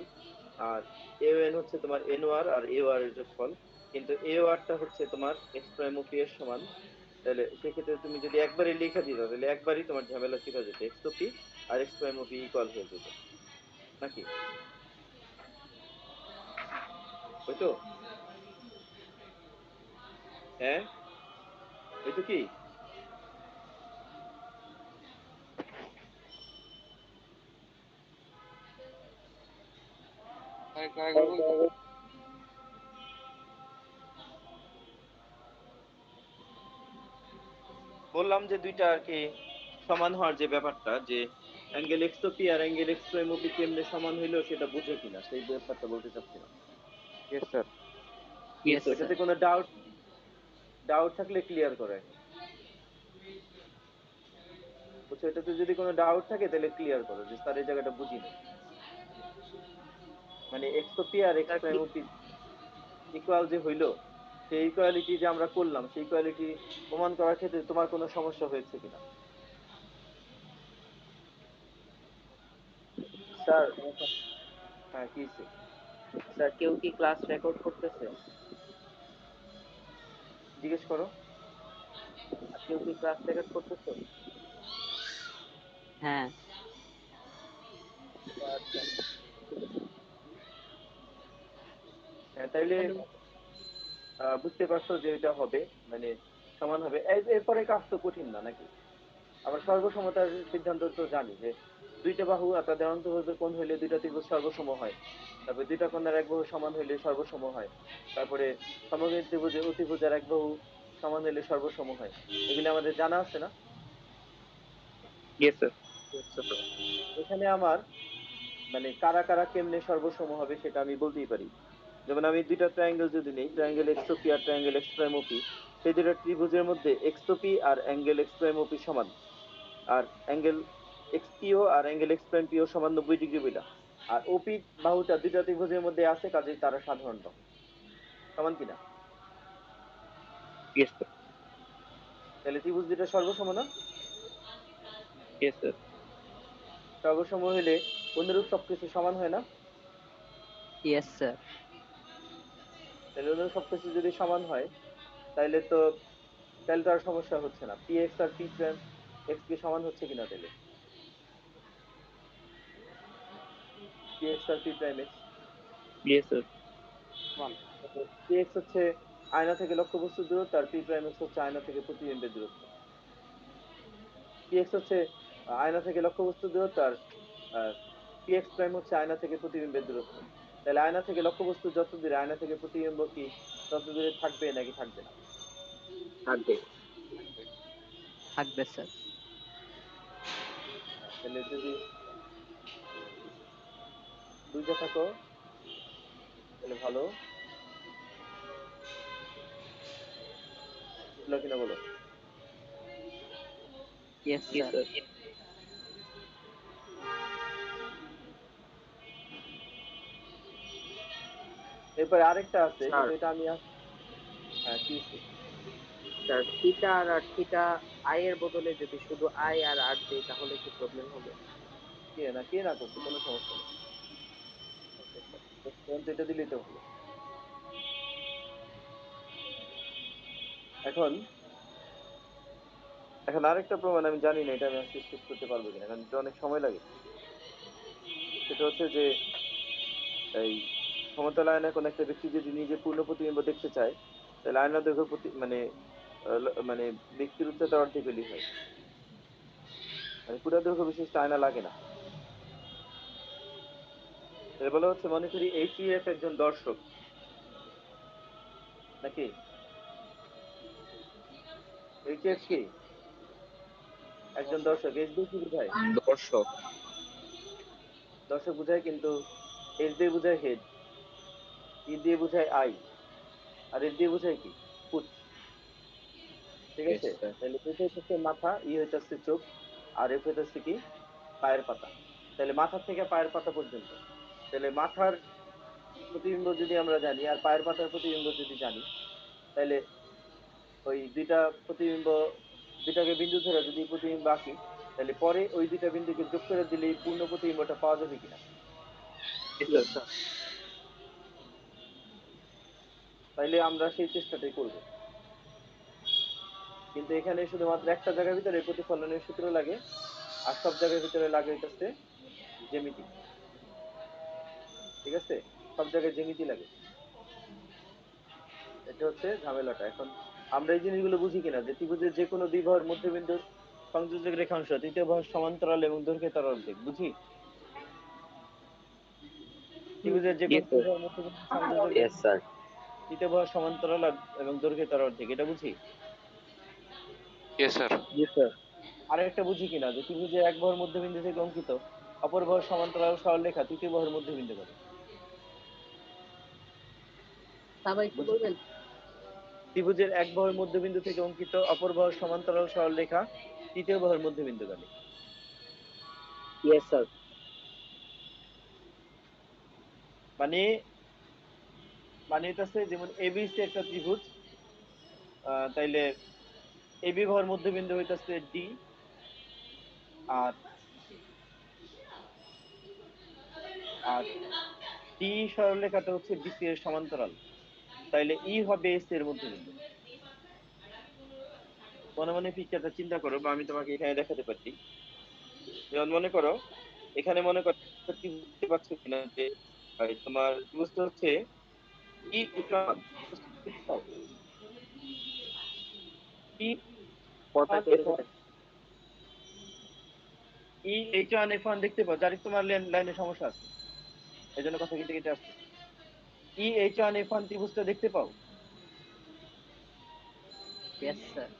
আর এওএন হচ্ছে তোমার এনওআর আর এওআর এর যোগফল, কিন্তু এওআর টা হচ্ছে তোমার এক্স প্রাইম ওপি এর সমান। তাহলে সেক্ষেত্রে তুমি যদি একবারই লিখে দিতে তাহলে একবারই তোমার ঝামেলা শিখা যেত, এক্সওপি আর এক্স প্রাইম ওপি ইকুয়াল হয়ে যেত নাকি, ওই তো? হ্যাঁ ওই তো কি। আরেকবার বলবেন? বললাম যে দুইটা আর কি সমান হওয়ার যে ব্যাপারটা, যে অ্যাঙ্গেল এক্সওপি আর অ্যাঙ্গেল এক্স প্রাইম ওপি কেমনে সমান হইলো সেটা বুঝো কিনা, সেই ব্যাপারটা বলতে চাচ্ছিলাম। Yes, sir. Yes, তো sir. এটাতে কোনো ডাউট ডাউট থাকলে ক্লিয়ার করো এখন। বুঝছো, এটাতে যদি কোনো ডাউট থাকে তাহলে ক্লিয়ার করো যে স্যার এই জায়গাটা বুঝি না। মানে এক্সওপি আর x Sir, prime OP equal যে হইলো, সেই ইকুয়ালিটি যে আমরা করলাম সেই ইকুয়ালিটি প্রমাণ করার ক্ষেত্রে তোমার কোনো সমস্যা হয়েছে কিনা? স্যার হ্যাঁ কি হইছে? স্যার কেউ কি ক্লাস রেকর্ড করতেছে? জিজ্ঞেস করো। কেউ কি ক্লাস রেকর্ড করতেছে? হ্যাঁ। আচ্ছা। হ্যাঁ, তাইলে হ্যালো। বুঝতে পারছো যে এটা হবে, মানে সমান হবে। এরপরে কাজ তো কঠিন না নাকি। আবার সর্বসমতার সিদ্ধান্ত তো জানি যে দুইটা বাহু আর তাদের অন্তর্ভুজের কোণ হইলে দুইটা ত্রিভুজ সর্বসম হয়, তারপরে দুইটা কোণের এক বাহু সমান হইলে সর্বসম হয়, তারপরে সমকোণী ত্রিভুজের অতিভুজের এক বাহু সমান হইলে সর্বসম হয়। এগুলি আমাদের জানা আছে না? Yes, sir. Yes, sir. এখানে আমার মানে কারা কারা কেমনে সর্বসম হবে সেটা আমি বলতেই পারি। যেমন আমি দুইটা ট্রায়াঙ্গেল যদি নেই, ট্রায়াঙ্গেল এক্সওপি আর ট্রায়াঙ্গেল এক্স প্রাইম ওপি, সেই দুইটা ত্রিভুজের মধ্যে এক্সওপি আর অ্যাঙ্গেল এক্স প্রাইম ওপি সমান, আর অ্যাঙ্গেল এক্স পিও আর অ্যাঙ্গেল এক্স প্রাইম পিও সমান 90 ডিগ্রি বইলা। আর ওপি বাহুটা দুইটা ত্রিভুজের মধ্যে আছে, কাজেই তারা সাধারণ বাহু। সমান কিনা? Yes sir. তাহলে ত্রিভুজ দুইটা সর্বসম না? Yes sir. সর্বসম হইলে অনুরূপ সবকিছু সমান হয় না? Yes sir. তাহলে অনুরূপ সবকিছু যদি সমান হয় তাহলে তো আর সমস্যা হচ্ছে না। পি এক্স আর পি প্রাইম এক্স কি সমান হচ্ছে কিনা? তাহলে পি এক্স আর P prime X yes sir. P X হচ্ছে আয়না থেকে লক্ষ্যবস্তুর দূরত্ব, আর পি প্রাইম এক্স হচ্ছে আয়না থেকে প্রতিবিম্বের দূরত্ব। পি এক্স হচ্ছে আয়না থেকে লক্ষ্যবস্তুর দূরত্ব, আর পি এক্স প্রাইম হচ্ছে আয়না থেকে প্রতিবিম্বের দূরত্ব। তাহলে আয়না থেকে লক্ষ্যবস্তু যত দূরে, আয়না থেকে প্রতিবিম্ব কি তত দূরে থাকবে নাকি থাকবে না? থাকবে। থাকবে স্যার। তাহলে যদি দুইটা থাকো তাহলে ভালো, বুঝলো কিনা বলো? Yes yes sir. স্যার। এরপরে আরেকটা আছে, স্যার কিন্তু এটা আমি হ্যাঁ কি হচ্ছে? স্যার থিটা আর থিটা আই এর বদলে যদি শুধু আই আর আর দেই তাহলে কি প্রবলেম হবে? কে না করছে কোনো সমস্যা নেই, ফোন এটা দিলেই তো হলো। এখন এখন আরেকটা প্রমাণ আমি জানি না এটা আমি আজকে শেষ করতে পারবো কিনা, কারণ এটা অনেক সময় লাগে। সেটা হচ্ছে যে এই সমতল আয়নায় কোন একটা ব্যক্তি যদি নিজে পূর্ণ প্রতিবিম্ব দেখতে চায়, তাহলে আয়নার দৈর্ঘ্য প্রতি মানে ব্যক্তির উচ্চতা অর্ধেক হলেই হয়, মানে পুরো দৈর্ঘ্য বিশিষ্ট আয়না লাগে না। তাহলে বলা হচ্ছে, মনে করি এইচইএফ একজন দর্শক, নাকি? এইচইএফ কি? একজন দর্শক। এইচ দিয়ে কি বোঝায়? দর্শক। দর্শক বোঝায়, কিন্তু এইচ দিয়ে বোঝায় হেড, ই দিয়ে বোঝায় আই, আর এফ দিয়ে বোঝায় কি? ফুট। ঠিক ইয়েস আছে? স্যার। তাহলে এটা হচ্ছে মাথা, ই হইতেছে চোখ, আর এফ হইতেছে কি? পায়ের পাতা। তাহলে মাথা থেকে পায়ের পাতা পর্যন্ত, তাহলে মাথার প্রতিবিম্ব যদি আমরা জানি আর পায়ের পাতার প্রতিবিম্ব যদি জানি, তাহলে ওই দুইটা প্রতিবিম্ব, দুইটাকে বিন্দু ধরে যদি প্রতিবিম্ব আঁকি, তাহলে পরে ওই দুইটা বিন্দুকে যোগ করে দিলেই পূর্ণ প্রতিবিম্বটা পাওয়া যাবে কিনা? Yes sir. তাইলে আমরা সেই চেষ্টাটাই করব। কিন্তু এখানে শুধুমাত্র একটা জায়গার ভিতরে প্রতিফলনের সূত্র লাগে, আর সব জায়গার ভিতরে লাগে হইতেছে জ্যামিতি। ঠিক আছে? সব জায়গায় জ্যামিতি লাগে, এটা হচ্ছে ঝামেলাটা। এখন আমরা এই জিনিসগুলো বুঝি কিনা, যে ত্রিভুজের যে কোনো দুই বাহুর মধ্যবিন্দুর সংযোজক রেখাংশ তৃতীয় বাহুর সমান্তরাল এবং দৈর্ঘ্যে তার অর্ধেক, বুঝি? ত্রিভুজের যে কোনো ইয়েস দুই স্যার। বাহুর মধ্যবিন্দুর সংযোজক ইয়েস রেখাংশ স্যার। তৃতীয় বাহুর সমান্তরাল এবং দৈর্ঘ্যে তার অর্ধেক, এটা বুঝি? Yes sir. Yes sir. আর একটা বুঝি কিনা, যে ত্রিভুজের এক বাহুর মধ্যবিন্দু থেকে অঙ্কিত অপর বাহুর সমান্তরাল সরলরেখা তৃতীয় বাহুর মধ্যবিন্দু করে, সবাই একটু বুঝি? বলবেন। ত্রিভুজের এক বাহুর মধ্যবিন্দু থেকে অঙ্কিত অপর বাহুর সমান্তরাল সরলরেখা তৃতীয় বাহুর মধ্যবিন্দু করে। Yes sir. মানে মানে এটা হচ্ছে যেমন এবিসি একটা ত্রিভুজ, তাইলে এবি বাহুর মধ্যবিন্দু হইতাছে ডি, আর আর ডি সরলরেখাটা হচ্ছে বিসি এর সমান্তরাল, তাইলে ই হবে এস এর মধ্যবিন্দু। মনে মনে পিকচারটা চিন্তা করো, বা আমি তোমাকে এখানে দেখাতে পারি। যেমন মনে করো, এখানে মনে করো একটা ত্রিভুজ দেখতে পাচ্ছ কিনা, যে তোমার ত্রিভুজটা হচ্ছে ই H1, ই কথা H1 কেটে F1, কেটে। ই H1 F1 দেখতে পাও, যার তোমার লাইনে সমস্যা আছে, এই জন্য কথা কেটে কেটে আসছে। ই H1 F1 ত্রিভুজটা দেখতে পাও? Yes sir.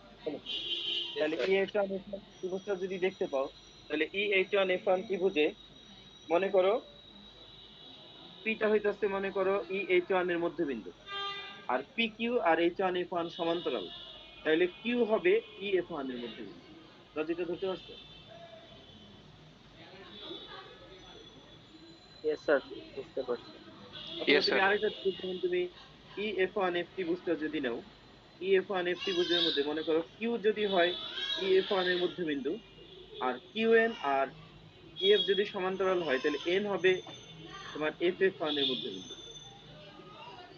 তাহলে ই H1 F1 ত্রিভুজটা যদি দেখতে পাও, তাহলে ই H1 F1 ত্রিভুজে মনে করো পিটা হইতাছে, মনে করো ই H1 এর মধ্যবিন্দু, আর P Q R H1 F1 সমান্তরাল, তাহলে কিউ হবে ই F1 এর মধ্যবিন্দু। লজিকটা ধরতে পারছো? ইয়েস স্যার, বুঝতে পারছি। অথবা ইয়েস তুমি স্যার। আরেকটা ত্রিভুজ, যেমন তুমি EF1 ত্রিভুজটা যদি নাও, EF1 ত্রিভুজের মধ্যে মনে করো কিউ যদি হয় EF1 এর মধ্যবিন্দু, আর কিউএন আর EF যদি সমান্তরাল হয়, তাহলে এন হবে তোমার FF1 এর মধ্যবিন্দু।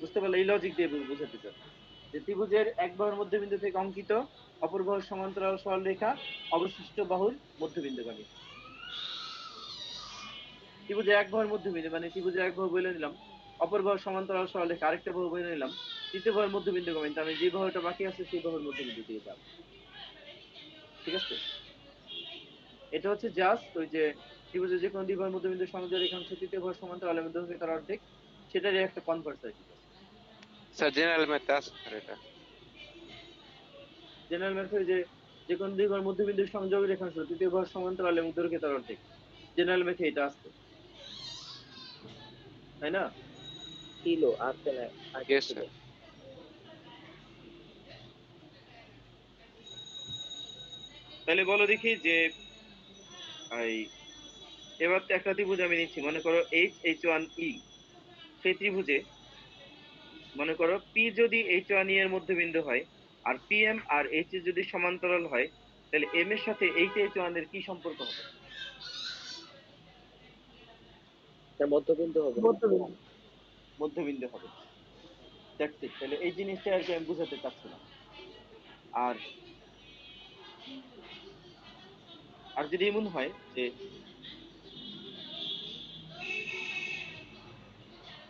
বুঝতে পারলে? এই লজিক দিয়ে বোঝাতে চাচ্ছি যে ত্রিভুজের এক বাহুর মধ্যবিন্দু থেকে অঙ্কিত অপর বাহুর সমান্তরাল সরলরেখা অবশিষ্ট বাহুর মধ্যবিন্দুগামী। ত্রিভুজের এক বাহুর মধ্যবিন্দু মানে ত্রিভুজের এক বাহু বলে নিলাম, অপর বাহুর সমান্তরাল সরলরেখা আরেকটা বাহু বলে নিলাম, তৃতীয় বাহুর মধ্যবিন্দুগামী, তার মানে যে বাহুটা বাকি আছে সেই বাহুর মধ্যবিন্দু দিয়ে যাবে। ঠিক আছে? এটা হচ্ছে জাস্ট ওই যে ত্রিভুজের যে কোনো দুই বাহুর মধ্যবিন্দু সংযোগ রেখাংশ তৃতীয় বাহুর সমান্তরাল এবং দৈর্ঘ্য তার অর্ধেক, সেটারই একটা কনভার্স আর কি। স্যার জেনারেল ম্যাথে আছে স্যার এটা। জেনারেল ম্যাথে যে যে কোনো দুই বাহুর মধ্যবিন্দু সংযোগ রেখাংশ তৃতীয় বাহুর সমান্তরাল এবং দৈর্ঘ্য তার অর্ধেক, জেনারেল ম্যাথে এটা আসছে, তাই না? ছিল, আছে না, আগে ইয়েস ছিল। স্যার। তাহলে বলো দেখি যে এই এবার তো একটা ত্রিভুজ আমি নিচ্ছি, মনে করো HH1E, সেই ত্রিভুজে মনে করো পি যদি H1E এর মধ্যবিন্দু হয় আর PM আর H যদি সমান্তরাল হয়, তাহলে M এর সাথে HH1 এর কি সম্পর্ক হবে? তার মধ্যবিন্দু হবে। মধ্যবিন্দু হবে। That's it. তাহলে এই জিনিসটা আর কি আমি বুঝাতে চাচ্ছিলাম। আর আর যদি এমন হয় যে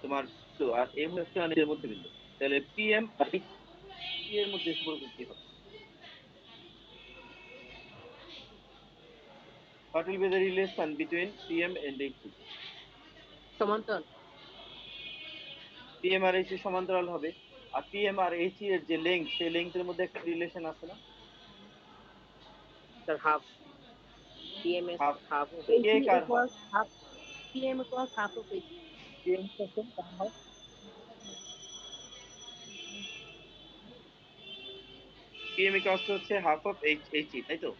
তোমার তো আর এম হচ্ছে এর মধ্যবিন্দু, তাহলে PM আর H এর মধ্যে সম্পর্ক কি হবে? What will be the relation between PM and H? সমান্তরাল। PM আর H এর সমান্তরাল হবে, আর PM আর H এর যে লেংথ, সেই লেংথের মধ্যে একটা রিলেশন আছে না? Sir half, TMS half. Half of AC K car half? equals half, PM equals half of AC. PM কষ্ট হচ্ছে হাফ অফ HE, তাই তো?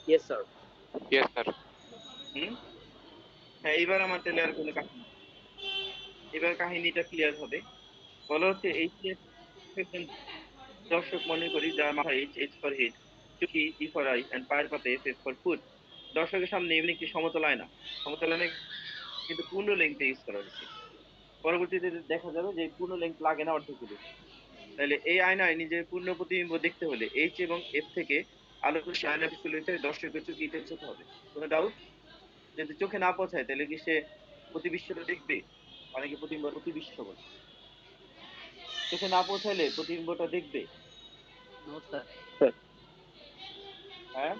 Yes sir. Yes sir. হুম। হ্যাঁ, এবার আমার তাহলে আর কোনো কাহিনী, এবার কাহিনীটা ক্লিয়ার হবে। বলা হচ্ছে H এর দর্শক মনে করি যার মাথায় H ফর হেড, চুকি E ফর আই এন্ড পায়ের পাতে F ফর ফুট। দর্শকের সামনে এমনি একটি সমতল আয়না, সমতল আয়না কিন্তু পূর্ণ লেংথে ইউজ করা হয়েছে। পরবর্তীতে দেখা যাবে যে পূর্ণ লেংথ লাগে না, অর্ধেক দিবে। তাহলে এই আয়নায় নিজের পূর্ণ প্রতিবিম্ব দেখতে হলে H এবং F থেকে আলোক রশ্মি আয়না বিচলিত হয়ে দর্শকের চোখে পৌঁছতে হবে। কোনো ডাউট? যদি চোখে না পৌঁছায় তাহলে কি সে প্রতিবিশ্বটা দেখবে? অনেকে প্রতিবিম্ব প্রতিবিশ্ব বলে। চোখে না পৌঁছাইলে প্রতিবিম্বটা দেখবে? No sir. হ্যাঁ,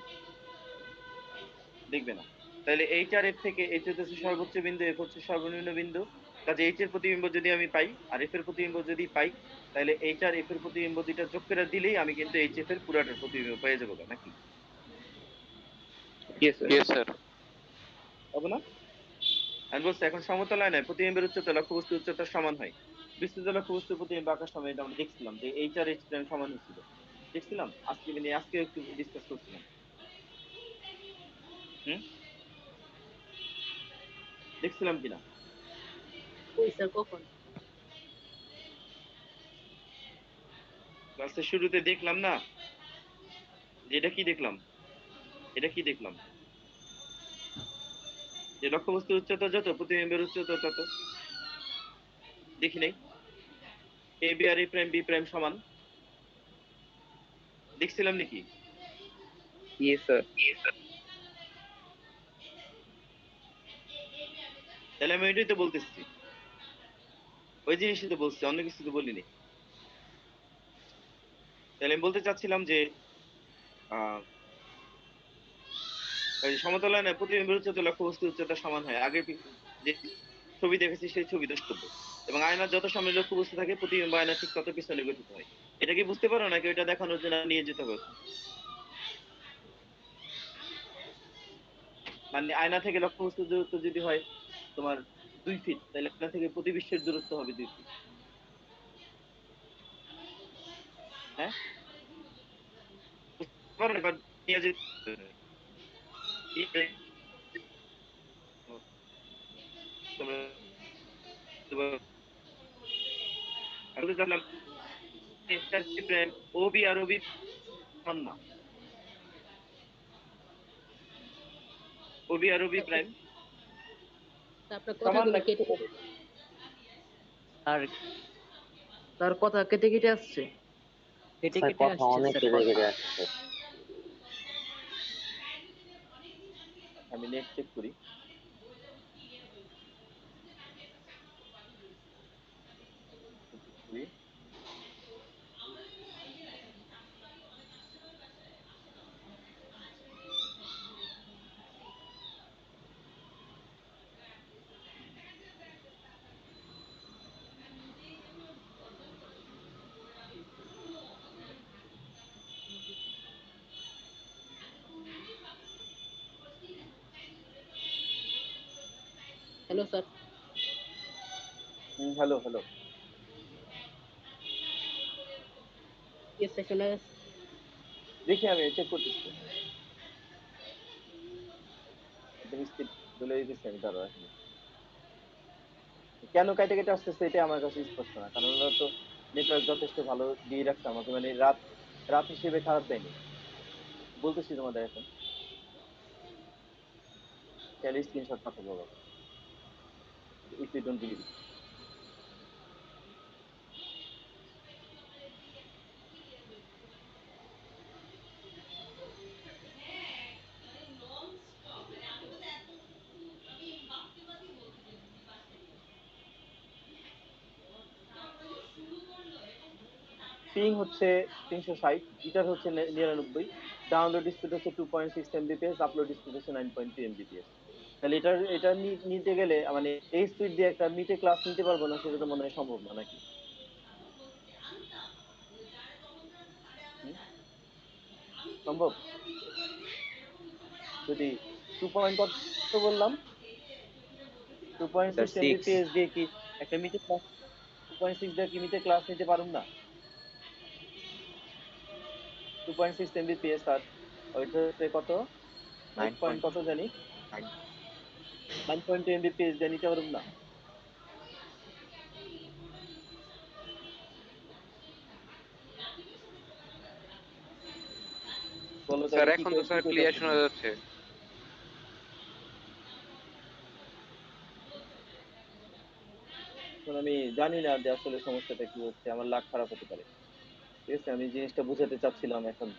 দেখবে না। তাহলে H আর F থেকে H হচ্ছে সর্বোচ্চ বিন্দু, F হচ্ছে সর্বনিম্ন বিন্দু। কাজে H এর প্রতিবিম্ব যদি আমি পাই আর F এর প্রতিবিম্ব যদি পাই, তাহলে H আর F এর প্রতিবিম্ব দুইটা যোগ করে দিলেই আমি কিন্তু HF এর পুরাটার প্রতিবিম্ব পেয়ে যাবো, নাকি? Yes sir. Yes sir. হবে না? আমি বলছি এখন সমতল আয়নায় প্রতিবিম্বের উচ্চতা লক্ষ্যবস্তুর উচ্চতার সমান হয়। বিস্তৃত লক্ষ্যবস্তুর প্রতিবিম্ব আঁকার সময় এটা আমরা দেখছিলাম যে H আর H প্রাইম সমান হয়েছিল। দেখছিলাম আজকে, মানে আজকে একটু ডিসকাস করছিলাম। হুম, দেখছিলাম কিনা? কই স্যার, কখন? ক্লাসের শুরুতে দেখলাম না যে এটা কি দেখলাম, এটা কি দেখলাম যে লক্ষ্যবস্তুর উচ্চতা যত প্রতিবিম্বের উচ্চতা তত। দেখি নাই? A B R A prime B prime সমান, দেখছিলাম নাকি? Yes sir. তাহলে আমি ওইটাই তো বলতেছি, ওই জিনিসই তো বলছি, অন্য কিছু তো বলিনি। তাহলে আমি বলতে চাচ্ছিলাম যে আহ ওই সমতল আয়নায় প্রতিবিম্বের উচ্চতা লক্ষ্যবস্তুর উচ্চতা সমান হয়। আগে যে ছবি দেখেছি সেই ছবি দ্রষ্টব্য, এবং আয়নার যত সামনে লক্ষ্যবস্তু থাকে প্রতিবিম্ব আয়না ঠিক তত পিছনে গঠিত হয়। এটা কি বুঝতে পারো নাকি ওইটা দেখানোর জন্য নিয়ে যেতে হবে? মানে আয়না থেকে লক্ষ্যবস্তুর দূরত্ব যদি হয় তোমার 2 ফিট, তাহলে আয়না থেকে প্রতিবিশ্বের দূরত্ব হবে 2 ফিট। হ্যাঁ, বুঝতে পারো? এবার নিয়ে যেতে তোমরা আমি তো জানলাম প্রাইম ওবি আর ওবি সমান না, ওবি আর ওবি প্রাইম আপনার সমান কথাগুলো নাকি? কেটে আর তার কথা কেটে কেটে আসছে। কেটে স্যার কেটে কথা আসছে অনেক স্যার কেটে কথা। কেটে আসছে। আমি নেট চেক করি। Hello sir. Hello hello. Yes sir, শোনা যাচ্ছে। দেখি আমি চেক করতেছি। একদম স্পিড বলে দিতেছি আমি, দাঁড়াও এখন। কেন কেটে কেটে আসতেছে এটা আমার কাছে স্পষ্ট না, কারণ ওরা তো নেটওয়ার্ক যথেষ্ট ভালো দিয়ে রাখছে আমাকে, মানে রাত রাত হিসেবে খারাপ দেয়নি। বলতেছি তোমাদের এখন, চাইলে স্ক্রিনশট পাঠাবো আবার if you don't believe. Ping হচ্ছে 360, জিটার হচ্ছে 99, ডাউনলোড স্পিড হচ্ছে 2.6 Mbps, আপলোড স্পিড হচ্ছে 9.2 Mbps। তাহলে এটা নিতে গেলে মানে এই স্পিড দিয়ে একটা মিটে ক্লাস নিতে পারবো না, সেটা তো মনে হয় সম্ভব না, নাকি? হুম? সম্ভব? যদি 2 পয়েন্ট কত বললাম, 2.6 Mbps দিয়ে কি একটা মিটে ক্লাস, 2.6 দিয়ে কি মিটে ক্লাস নিতে পারুম না? 2.6 Mbps আর ওইটা হচ্ছে কত, 8 পয়েন্ট কত জানি, 9.2 Mbps দিয়ে নিতে পারুম না? বলো স্যার তাহলে কি এখন তো করে, কি স্যার ক্লিয়ার করতেছো? শোনা যাচ্ছে। এখন আমি জানি না যে আসলে সমস্যাটা কি হচ্ছে, আমার লাক খারাপ হতে পারে। ঠিক আছে, আমি জিনিসটা বুঝাতে চাচ্ছিলাম, এখন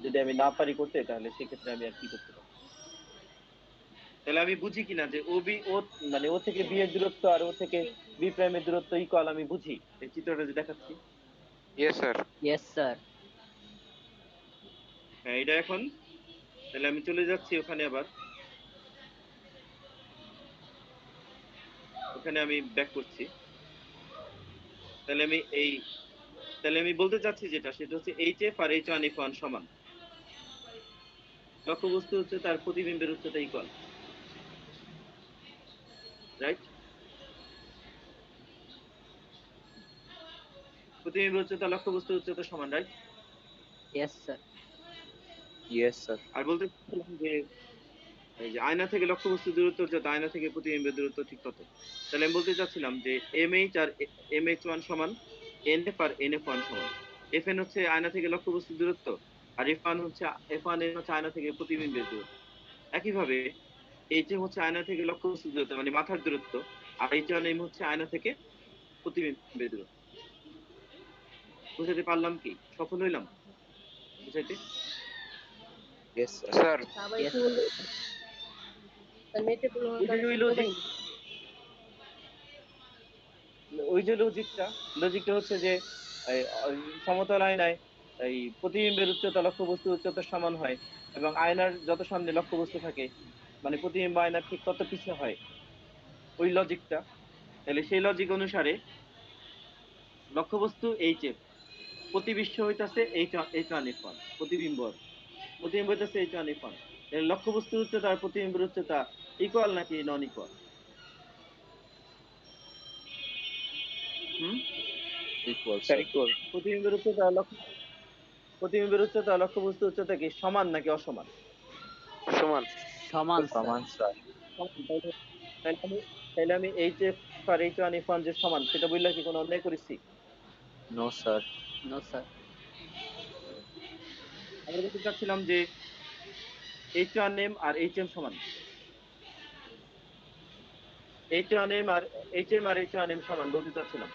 যদি আমি না পারি করতে তাহলে সেক্ষেত্রে আমি আর কি করতে পারি। তাহলে আমি বুঝি কিনা যে ও বি ও, মানে ও থেকে বি এর দূরত্ব আর ও থেকে বি প্রাইমের দূরত্ব ইকুয়াল, আমি বুঝি এই চিত্রটা যে দেখাচ্ছি। Yes sir. Yes sir. হ্যাঁ এটা এখন, তাহলে আমি চলে যাচ্ছি ওখানে, আবার ওখানে আমি ব্যাক করছি। তাহলে আমি এই, তাহলে আমি বলতে চাচ্ছি যেটা, সেটা হচ্ছে H F R H one F one সমান, লক্ষ্যবস্তু হচ্ছে তার প্রতিবিম্বের উচ্চতা ইকুয়াল, রাইট? প্রতিবিম্বের উচ্চতা লক্ষ্যবস্তুর উচ্চতা সমান, right? Yes sir. Yes sir. আর বলতে চাচ্ছিলাম যে এই যে আয়না থেকে লক্ষ্যবস্তুর দূরত্ব যত, আয়না থেকে প্রতিবিম্বের দূরত্ব ঠিক তত। তাহলে আমি বলতে চাচ্ছিলাম যে এম এইচ আর এম এইচ ওয়ান সমান এন এফ আর এন এফ ওয়ান সমান। এফ এন হচ্ছে আয়না থেকে লক্ষ্যবস্তুর দূরত্ব, আর এফ ওয়ান হচ্ছে আয়না থেকে প্রতিবিম্বের দূরত্ব। একইভাবে এইচ এম হচ্ছে আয়না থেকে লক্ষ্যবস্তুর দূরত্ব মানে মাথার দূরত্ব, আর এইচ ওয়ান এম হচ্ছে আয়না থেকে প্রতিবিম্বের দূরত্ব। বুঝাতে পারলাম কি? সফল হইলাম বুঝাইতে? Yes sir. স্যার আবার ইয়েস একটু স্যার। বললে, স্যার নেটে প্রবলেমের ওই যে কারণে ওই শুনতে লজিক, পাইনি। ওই যে লজিকটা হচ্ছে যে এই, সমতল আয়নায় এই প্রতিবিম্বের উচ্চতা লক্ষ্যবস্তুর উচ্চতার সমান হয়, এবং আয়নার যত সামনে লক্ষ্যবস্তু থাকে মানে প্রতিবিম্ব আয়নার ঠিক তত পিছে হয়, ওই লজিকটা। তাহলে সেই লজিক অনুসারে লক্ষ্যবস্তু এইচ এফ, প্রতিবিশ্ব হইতাছে এইচ ওয়ান এফ ওয়ান, প্রতিবিম্ব প্রতিবিম্ব হইতাছে এইচ ওয়ান এফ ওয়ান। লক্ষ্যবস্তুর উচ্চতা আর প্রতিবিম্বের উচ্চতা ইকুয়াল নাকি নন ইকুয়াল? হুম, ইকুয়াল স্যার। প্রতিবিম্বের উচ্চতা প্রতিবিম্বের উচ্চতা লক্ষ্যবস্তু উচ্চতা কি সমান নাকি অসমান? সমান। সমান স্যার। সমান স্যার। সমান। তাহলে তাহলে আমি তাহলে আমি এইচ আর এইচ ওয়ান এফ ওয়ান যে সমান সেটা বললে কি কোনো অন্যায় করেছি? No sir. No sir. আমরা বলতে চাচ্ছিলাম যে এইচ ওয়ান এম আর এইচ এম সমান, এইচ ওয়ান এম আর এইচ এম আর এইচ ওয়ান এম সমান বলতে চাচ্ছিলাম,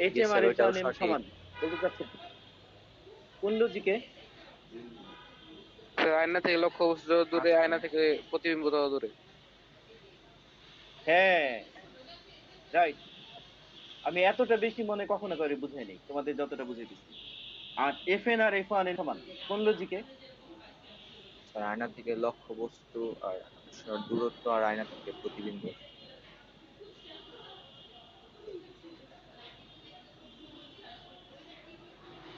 এইচ Yes, এম আর sir, এইচ ওইটাও ওয়ান এম সঠিক। সমান বলতে চাচ্ছিলাম কোন লজিকে? স্যার আয়না থেকে লক্ষ্যবস্তু যত দূরে, আয়না থেকে প্রতিবিম্ব তত দূরে। হ্যাঁ, রাইট। আমি এতটা বেশি মনে কখনো করে বুঝাইনি, তোমাদের যতটা বুঝে দিচ্ছি। আর এফ এন আর এফ ওয়ান এর সমান কোন লজিকে? স্যার আয়না থেকে লক্ষ্যবস্তু আর স্যার দূরত্ব আর আয়না থেকে প্রতিবিম্ব।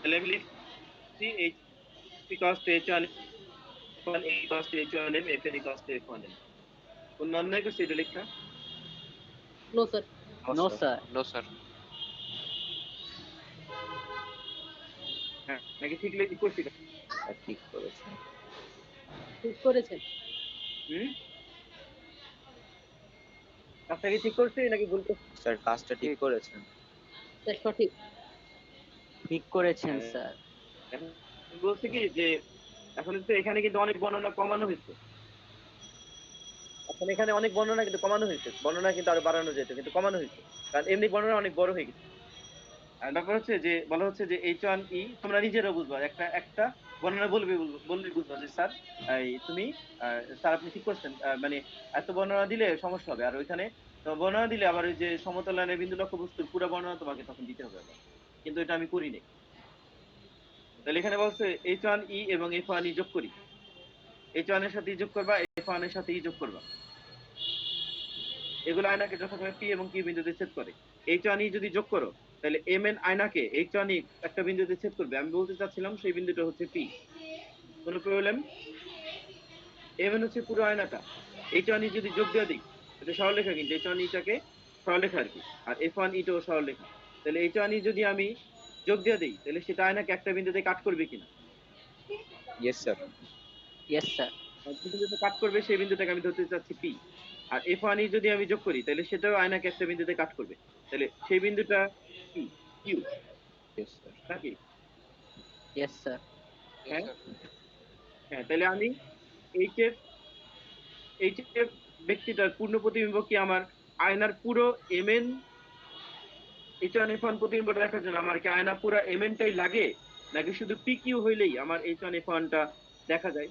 তাহলে আমি লিখছি H equals to H one equals to H one M, F N equals to F one M. কোন অন্যায় করছে এটা লেখা? No sir. No sir. No sir. হ্যাঁ, নাকি ঠিক লিখি করছি? স্যার ঠিক করেছেন। ঠিক করেছেন। হুম, কাজটা কি ঠিক করছি নাকি ভুল করছি? স্যার কাজটা ঠিক ঠিক। করেছেন। স্যার সঠিক। ঠিক করেছেন হ্যাঁ, স্যার। এখন বলছি কি যে এখন হচ্ছে এখানে কিন্তু অনেক বর্ণনা কমানো হয়েছে, এখন এখানে অনেক বর্ণনা কিন্তু কমানো হয়েছে, বর্ণনা কিন্তু আরো বাড়ানো যেত কিন্তু কমানো হয়েছে, কারণ এমনি বর্ণনা অনেক বড় হয়ে গেছে। আর ব্যাপার হচ্ছে যে বলা হচ্ছে যে এইচ ওয়ান ই তোমরা নিজেরা বুঝবা, একটা একটা বর্ণনা বলবে বুঝবা যে স্যার এই তুমি স্যার আপনি ঠিক করছেন, মানে এত বর্ণনা দিলে সমস্যা হবে, আর ওইখানে তো বর্ণনা দিলে আবার ওই যে সমতল লাইনের বিন্দু লক্ষ্য বস্তুর পুরো বর্ণনা তোমাকে তখন দিতে হবে আবার, কিন্তু এটা আমি করিনি। তাহলে এখানে বলছে এইচ ওয়ান ই এবং এফ ওয়ান ই যোগ করি, এইচ ওয়ান এর সাথে ই যোগ করবা, এফ ওয়ান এর সাথে ই যোগ করবা, এগুলো আয়নাকে যথাক্রমে পি এবং কিউ বিন্দুতে ছেদ করে। এইচ ওয়ান ই যদি যোগ করো তাহলে M N আয়নাকে H one E একটা বিন্দুতে ছেদ করবে, আমি বলতে চাচ্ছিলাম সেই বিন্দুটা হচ্ছে পি। কোনো প্রবলেম? এম এন হচ্ছে পুরো আয়নাটা, এইচ ওয়ান ই যদি যোগ দিয়ে দিই, এটা সরলরেখা কিন্তু এইচ ওয়ান ইটাকে সরলরেখা আর কি, আর এফ ওয়ান ইটাও সরলরেখা, তাহলে এইচ ওয়ান ই যদি আমি যোগ দিয়ে দিই তাহলে সেটা আয়নাকে একটা বিন্দুতে কাট করবে কিনা? Yes sir. Yes sir. আর যে বিন্দুতে কাট করবে সেই বিন্দুটাকে আমি ধরতে চাচ্ছি পি। আর এফ ওয়ান ই যদি আমি যোগ করি তাহলে সেটাও আয়নাকে একটা বিন্দুতে কাট করবে, তাহলে সেই বিন্দুটা পি কিউ ইয়েস স্যার। নাকি? Yes sir. Yes, হ্যাঁ, sir. হ্যাঁ, তাহলে আমি এইচ এফ এইচ এফ ব্যক্তিটার পূর্ণ প্রতিবিম্ব কি আমার আয়নার পুরো M N H one F one প্রতিবিম্বটা দেখার জন্য আমার কি আয়না পুরো এম এনটাই লাগে, নাকি শুধু পি কিউ হইলেই আমার এইচ ওয়ান এফ ওয়ানটা দেখা যায়?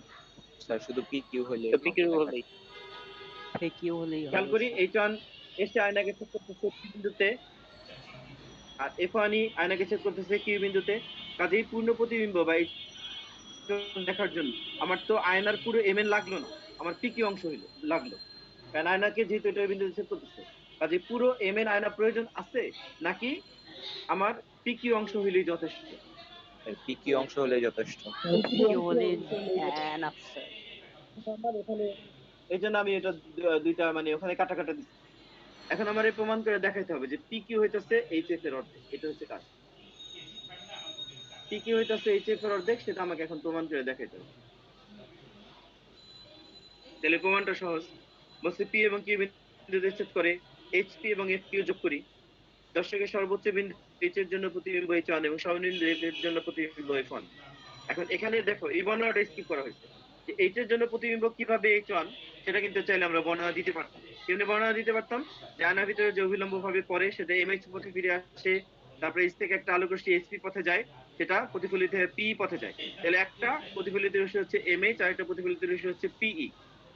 স্যার শুধু পি কিউ হলে তো পিকের হলেই। কি হলেই খেয়াল হবে করি স্যার। এইচ ওয়ান এসে আয়নাকে ছেদ করতেছে পি বিন্দুতে, আর এফ ওয়ান ই আয়নাকে ছেদ করতেছে কিউ বিন্দুতে, কাজেই পূর্ণ প্রতিবিম্ব বা এইচ দেখার জন্য আমার তো আয়নার পুরো এম এন লাগলো না, আমার পি কিউ অংশ হইলো লাগলো, কারণ আয়নাকে যেহেতু এটা বিন্দুতে ছেদ করতেছে, কাজে পুরো এম এন আয়না প্রয়োজন আছে, নাকি আমার পি কিউ অংশ হইলেই যথেষ্ট? পি কিউ অংশ হলে যথেষ্ট। কি হলে এনাফ স্যার। আমার এখানে এই জন্য আমি এটা দুইটা মানে ওখানে কাটা কাটা দিচ্ছি। এখন আমার এই প্রমাণ করে দেখাইতে হবে যে পি কিউ হইতেছে এইচ এফ এর অর্ধেক, এটা হচ্ছে কাজ। পি কিউ হইতেছে এইচ এফ এর অর্ধেক, সেটা আমাকে এখন প্রমাণ করে দেখাইতে হবে। তাহলে প্রমাণটা সহজ, বলছে পি এবং কিউ বিন্দুতে ছেদ করে, এইচ পি এবং এফ কিউ যোগ করি, দর্শকের সর্বোচ্চ বিন্দু এইচ এর জন্য প্রতিবিম্ব এইচ ওয়ান এবং সর্বনিম্ন এফ এর জন্য প্রতিবিম্ব এফ ওয়ান। এখন এখানে দেখো এই বর্ণনাটা স্কিপ করা হয়েছে, যে এইচ এর জন্য প্রতিবিম্ব কিভাবে এইচ ওয়ান, সেটা কিন্তু চাইলে আমরা বর্ণনা দিতে পারতাম। কেমনি বর্ণনা দিতে পারতাম? যে আয়নার ভিতরে যে অভিলম্ব ভাবে পড়ে সেটা এম এইচ পথে ফিরে আসে, তারপরে এইচ থেকে একটা আলোক রশ্মি এইচপি পথে যায়, সেটা প্রতিফলিত হয়ে পি পথে যায়, তাহলে একটা প্রতিফলিত রশ্মি হচ্ছে এম এইচ আর একটা প্রতিফলিত রশ্মি হচ্ছে পিই।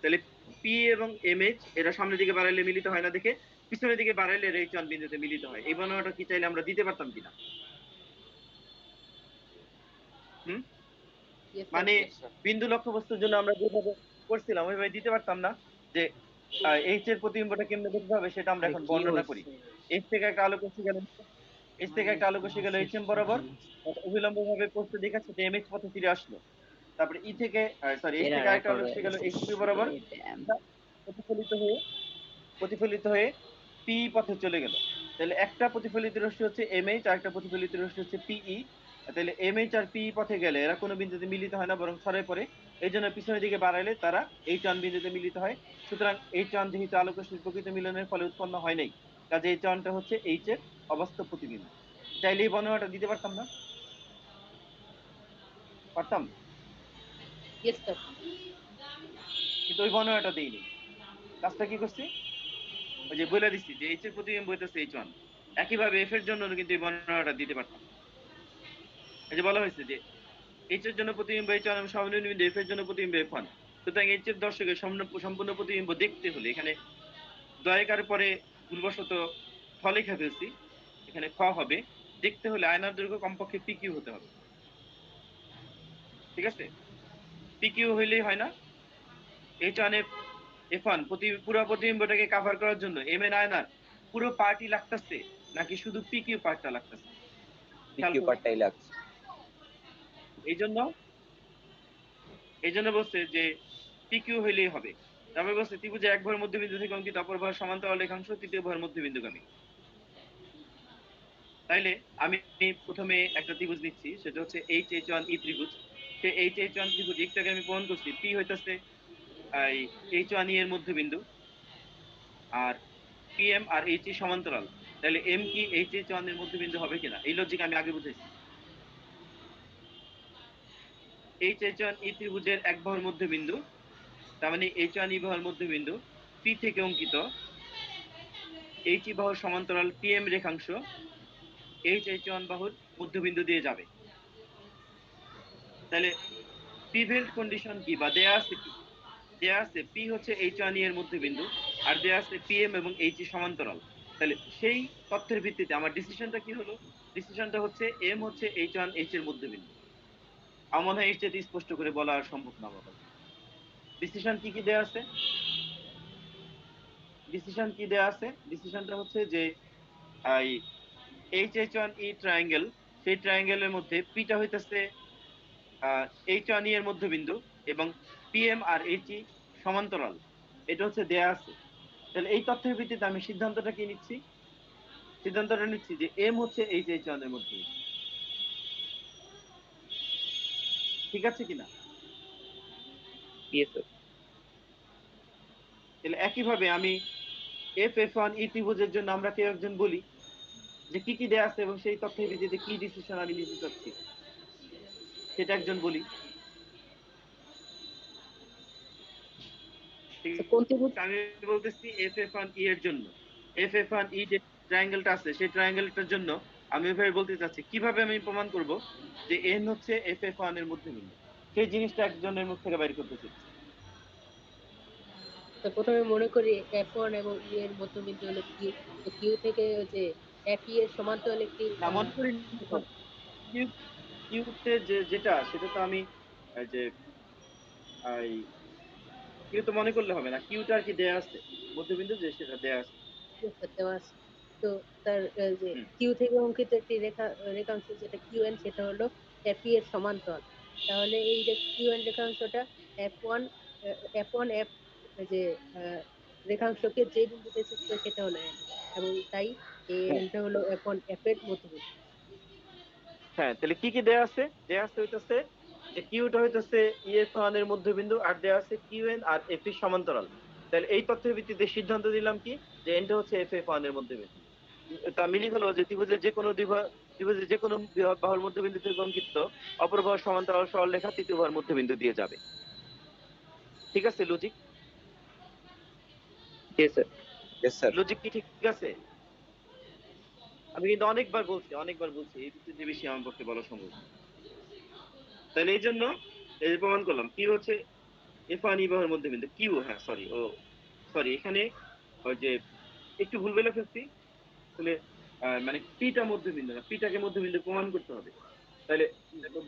তাহলে পি এবং এম এইচ এরা সামনের দিকে বাড়াইলে মিলিত হয় না দেখে পিছনের দিকে বাড়াইলে এইচ ওয়ান বিন্দুতে মিলিত হয়। এই বর্ণনাটা কি চাইলে আমরা দিতে পারতাম কিনা? হুম, ইয়েস স্যার। মানে Yes, sir. বিন্দু লক্ষ্য বস্তুর জন্য আমরা যেভাবে করছিলাম ওইভাবে দিতে পারতাম না, যে এইচ এর প্রতিবিম্বটা কেমনে দেখতে হবে সেটা আমরা আরে এখন কি বর্ণনা করি। হয়েছে? এইচ থেকে একটা আলোক রশ্মি গেল, এইচ থেকে একটা আলোক রশ্মি গেল এইচ এম বরাবর, অভিলম্ব ভাবে পোস্ট দিকে সেটা এম এইচ পথে ফিরে আসলো, তারপরে ই থেকে সরি এইচ এরা থেকে আরেকটা আলোক রেকর্ড রশ্মি হয়ে গেল গেছে। এইচ পি বরাবর, ড্যাম। প্রতিফলিত হয়ে প্রতিফলিত হয়ে পি পথে চলে গেল, তাহলে একটা প্রতিফলিত রশ্মি হচ্ছে এম এইচ আর একটা প্রতিফলিত রশ্মি হচ্ছে পিই, তাহলে এমএইচ আর পি পথে গেলে এরা কোনো বিন্দুতে মিলিত হয় না, বরং ছড়ায় পড়ে। এই জন্য পিছনের দিকে বাড়াইলে তারা H1 বিন্দুতে মিলিত হয়। সুতরাং H1 যেহেতু আলোক রশ্মির প্রকৃত মিলনের ফলে উৎপন্ন হয় নাই, কাজে H1টা হচ্ছে H এর অবাস্তব প্রতিবিম্ব। চাইলে এই বর্ণনাটা দিতে পারতাম না? পারতাম, ইয়েস স্যার। কিন্তু ওই বর্ণনাটা দেইনি। কাজটা কি করছি, ওই যে বলে দিচ্ছি যে H এর প্রতিবিম্ব হইতেছে H1। একইভাবে F এর জন্য কিন্তু এই বর্ণনাটা দিতে পারতাম। এই যে বলা হয়েছে যে H এর জন্য প্রতিবিম্ব H1 এবং সর্বনিম্ন বিন্দু F এর জন্য প্রতিবিম্ব F1। সুতরাং H এর দর্শকের সম্পূর্ণ প্রতিবিম্ব দেখতে হলে এখানে দয়াকার পরে ভুলবশত খ লেখা ফেলছি, এখানে খ হবে। দেখতে হলে আয়নার দৈর্ঘ্য কমপক্ষে PQ হতে হবে। ঠিক আছে, PQ হইলেই হয় না। H1 F1 পুরো প্রতিবিম্বটাকে কভার করার জন্য এম এন আয়নার পুরো পার্টি লাগতেছে নাকি শুধু PQ পার্টটা লাগতেছে? পিকিউ পার্টটাই লাগছে। এই জন্য বলছে যে PQ হইলেই হবে। তারপরে বলছে ত্রিভুজের এক ভয়ের মধ্যবিন্দু থেকে অঙ্কিত অপর ভয়ের সমান্তরাল রেখাংশ তৃতীয় ভয়ের মধ্যবিন্দুগামী। তাইলে আমি প্রথমে একটা ত্রিভুজ নিচ্ছি, সেটা হচ্ছে HH1E ত্রিভুজ। সেই HH1 ত্রিভুজ একটাকে আমি প্রমাণ করছি P হইতেছে H1E এর মধ্যবিন্দু, আর PM আর HE সমান্তরাল। তাহলে M কি HH1 এর মধ্যবিন্দু হবে কিনা, এই লজিক আমি আগে বুঝাইছি। HH1E ত্রিভুজের এক বাহুর মধ্যবিন্দু, তার মানে H1E বাহুর মধ্যবিন্দু P থেকে অঙ্কিত HE বাহুর সমান্তরাল PM রেখাংশ HH1 বাহুর মধ্যবিন্দু দিয়ে যাবে। তাহলে প্রিভেন্ট কন্ডিশন কি বা দেয়া আছে কি? দেয়া আছে P হচ্ছে H1E এর মধ্যবিন্দু, আর দেয়া আছে PM এবং HE সমান্তরাল। তাহলে সেই তথ্যের ভিত্তিতে আমার ডিসিশনটা কি হলো? ডিসিশনটা হচ্ছে M হচ্ছে H1 H এর মধ্যবিন্দু। আমার মনে হয় এর চেয়ে স্পষ্ট করে বলা আর সম্ভব না আমার কাছে। ডিসিশন কি কি দেয়া আছে? ডিসিশন কি দেয়া আছে? ডিসিশনটা হচ্ছে যে এই HH1E ট্রায়াঙ্গেল, সেই ট্রায়াঙ্গেলের মধ্যে পিটা হইতেছে H1E এর মধ্যবিন্দু এবং PM আর HE সমান্তরাল। এটা হচ্ছে দেয়া আছে। তাহলে এই তথ্যের ভিত্তিতে আমি সিদ্ধান্তটা কি নিচ্ছি? সিদ্ধান্তটা নিচ্ছি যে M হচ্ছে HH1 এর মধ্যবিন্দু। ঠিক আছে কিনা? Yes sir. তাহলে একইভাবে আমি F1E ত্রিভুজের জন্য আমরা কেউ একজন বলি যে কি কি দেয়া আছে এবং সেই তথ্যের ভিত্তিতে কি ডিসিশন আমি নিতে চাচ্ছি, সেটা একজন বলি। ঠিক কোন ত্রিভুজ? আছে, আমি বলতেছি F1E এর জন্য, F1E যে ট্রায়াঙ্গেলটা আছে সেই ট্রায়াঙ্গেলটার জন্য আমি এভাবে বলতে চাচ্ছি কিভাবে আমি প্রমাণ করব যে N হচ্ছে F1 এর মধ্যবিন্দু, সেই জিনিসটা একজনের মুখ থেকে বাইর করতে চাচ্ছি। তো প্রথমে মনে করি F1 এবং E এর মধ্যবিন্দু হলো Q। তো Q থেকে ওই যে FE এর সমান্তরাল একটি না মনে করি কিউতে যেটা সেটা তো আমি এই যে কিউ তো মনে করলে হবে না, কিউটা আর কি দেয়া আছে মধ্যবিন্দু যে সেটা দেয়া আছে। দেওয়া আছে। তো তার যে হুম। Q থেকে অঙ্কিত একটি রেখাংশ যেটা QN, সেটা হলো FE এর সমান্তরাল। তাহলে এই যে QN রেখাংশটা F1 F1 F যে রেখাংশকে যে বিন্দুতে ছেদ করে সেটা হলো N, এবং তাই এই হ্যাঁ Nটা হলো F1 F এর মধ্যবিন্দু। হ্যাঁ, তাহলে কি কি দেয়া আছে? দেয়া আছে হইতাছে যে কিউটা হইতাছে EF1 এর মধ্যবিন্দু, আর দেয়া আছে কিউএন আর এফ এর সমান্তরাল। তাহলে এই তথ্যের ভিত্তিতে সিদ্ধান্ত দিলাম কি যে এনটা হচ্ছে FF1 এর মধ্যবিন্দু। তা মিলি হলো যে ত্রিভুজের যে কোনো ত্রিভুজের যে কোনো বাহুর মধ্যবিন্দু থেকে অঙ্কিত অপর বাহুর সমান্তরাল সরল রেখা তৃতীয় বাহুর মধ্যবিন্দু দিয়ে যাবে। ঠিক আছে logic? Yes sir. Yes sir. Logic কি ঠিক আছে? আমি কিন্তু অনেকবার বলছি এই যে বেশি আমার পক্ষে বলা সম্ভব না। তাহলে এই জন্য এই যে প্রমাণ করলাম কি হচ্ছে F1 বাহুর মধ্যবিন্দু কিউ। হ্যাঁ সরি এখানে ওই যে একটু ভুল বলে ফেলছি। তাহলে মানে পিটা মধ্যবিন্দু না, পিটাকে মধ্যবিন্দু প্রমাণ করতে হবে। তাহলে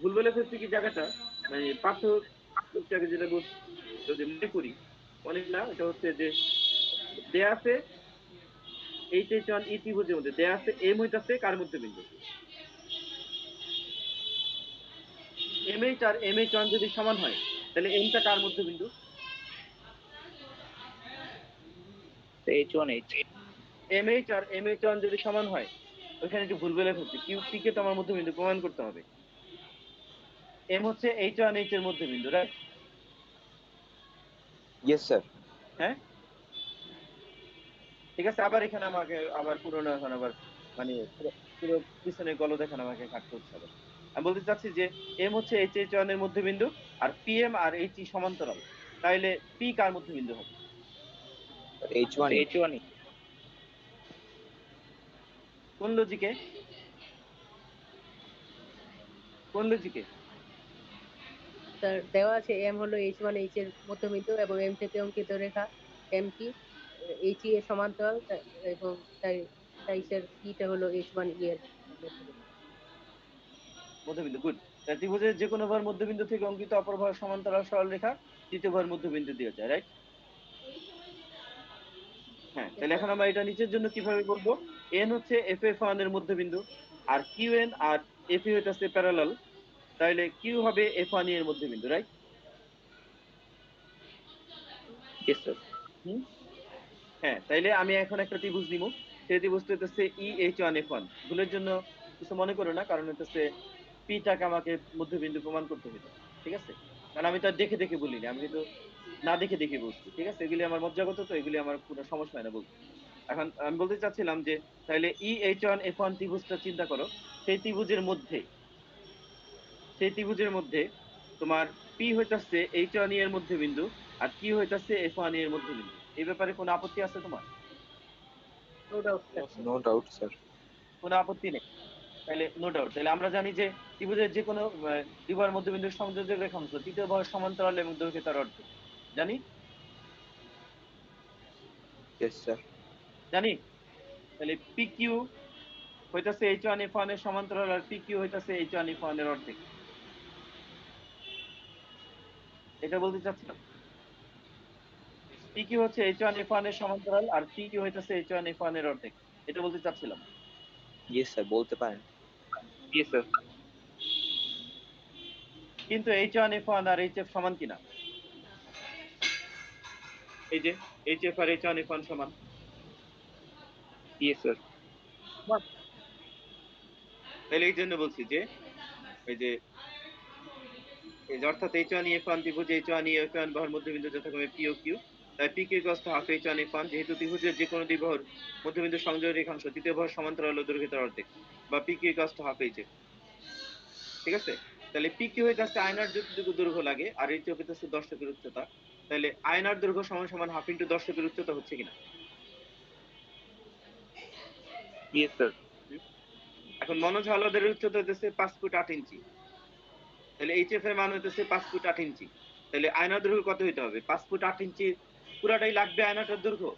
ভুল বলে ফেলছি কি জায়গাটা, মানে পার্থক্যটাকে যেটা বলছি যদি মনে করি, অনেক না, এটা হচ্ছে যে দেয়া আছে H1E ত্রিভুজের মধ্যে দেয়া আছে M হইতাছে কার মধ্যবিন্দু? MH আর MH1 যদি সমান হয় তাহলে M টা কার মধ্যবিন্দু? H1H। MH আর MH1 যদি সমান হয়, ওইখানে একটু ভুল বলে ফেলছি, কিউ পি কে তো আমার মধ্যবিন্দু প্রমাণ করতে হবে। এম হচ্ছে H1H এর মধ্যবিন্দু, রাইট? Yes sir. হ্যাঁ, ঠিক আছে। আবার এখানে আমাকে আবার পুরোনো এখন আবার মানে পুরো পুরো পিছনে গল দেখানো আমাকে কাটতে হচ্ছে আবার। আমি বলতে চাচ্ছি যে এম হচ্ছে H1 এর মধ্যবিন্দু আর পিএম আর H সমান্তরাল, তাইলে পি কার মধ্যবিন্দু হবে? H1. কোন লজিকে? কোন লজিকে? তার দেওয়া আছে এম হলো H1H এর মধ্যবিন্দু এবং এম থেকে অঙ্কিত রেখা এম কি এইচ এর সমান্তরাল এবং তাই তাই স্যার পিটা হলো H1E এর মধ্যবিন্দু। মধ্যবিন্দু, গুড। ত্রিভুজের যে কোনো ভার মধ্যবিন্দু থেকে অঙ্কিত অপর ভার সমান্তরাল সরল রেখা তৃতীয় ভার মধ্যবিন্দু দিয়ে যায়, রাইট? হ্যাঁ, তাহলে এখন আমরা এটা নিচের জন্য কিভাবে বলবো? এন হচ্ছে FF1 এর মধ্যবিন্দু আর কিউএন আর এফ হইতেছে প্যারালাল, তাহলে কিউ হবে F1 এর মধ্যবিন্দু, রাইট? Yes sir. হ্যাঁ, তাইলে আমি এখন একটা ত্রিভুজ নিব, সেই ত্রিভুজটা হচ্ছে EH1F1। ভুলের জন্য কিছু মনে করো না, কারণ হচ্ছে পিটাকে আমাকে মধ্যবিন্দু প্রমাণ করতে হতো, ঠিক আছে? কারণ আমি তো আর দেখে দেখে বলিনি, আমি কিন্তু না দেখে দেখে বলছি, ঠিক আছে? এগুলি আমার মজ্জাগত, তো এগুলি আমার কোনো সমস্যা হয় না বলতে। এখন আমি বলতে চাচ্ছিলাম যে তাহলে EH1F1 ত্রিভুজটা চিন্তা করো, সেই ত্রিভুজের মধ্যে তোমার পি হইতাছে H1E এর মধ্যবিন্দু আর কিউ হইতাছে F1 এর মধ্যবিন্দু। এই ব্যাপারে কোনো আপত্তি আছে তোমার? No doubt sir. No doubt sir. কোনো আপত্তি নেই, তাহলে নো ডাউট। তাহলে আমরা জানি যে ত্রিভুজের যে কোনো দুই বাহুর মধ্যবিন্দুর সংযোজক রেখাংশ তৃতীয় বাহুর সমান্তরাল এবং দৈর্ঘ্য তার অর্ধেক, জানি? Yes sir. জানি। তাহলে পি কিউ হইতাছে H1F1 এর সমান্তরাল আর পি কিউ হইতাছে H1F1 এর অর্ধেক, এটা বলতে চাচ্ছিলাম। পি কিউ হচ্ছে H1F1 এর সমান্তরাল আর পি কিউ হইতাছে H1F1 এর অর্ধেক, এটা বলতে চাচ্ছিলাম। ইয়েস স্যার, বলতে পারেন। Yes sir. কিন্তু H1F1 আর HF সমান কিনা? এই যে HF আর H1F1 সমান। Yes sir. তাহলে এই জন্য বলছি যে এই যে অর্থাৎ H1F1 ত্রিভুজ H1F1 বাহুর মধ্যবিন্দু যথাক্রমে পি ও কিউ, তাই P Q equals to half H1F1, যেহেতু ত্রিভুজের যে কোনো দুই বাহুর মধ্যবিন্দু সংযোগ রেখাংশ তৃতীয় বাহুর সমান্তরাল ও দৈর্ঘ্য তার অর্ধেক, বা P Q equals to half HF, ঠিক আছে? তাহলে পি কিউ হইতাছে আয়নার যতটুকু দৈর্ঘ্য লাগে আর HF হইতাছে দর্শকের উচ্চতা, তাহলে আয়নার দৈর্ঘ্য সমান সমান হাফ ইনটু দর্শকের উচ্চতা হচ্ছে কিনা? Yes sir. এখন মনোজ হাওলাদারের উচ্চতা হইতেছে 5 ফুট 8 ইঞ্চি, তাহলে HF এর মান হইতেছে 5 ফুট 8 ইঞ্চি, তাহলে আয়নার দৈর্ঘ্য কত হইতে হবে? 5 ফুট 8 ইঞ্চি পুরাটাই লাগবে আয়নাটার দৈর্ঘ্য,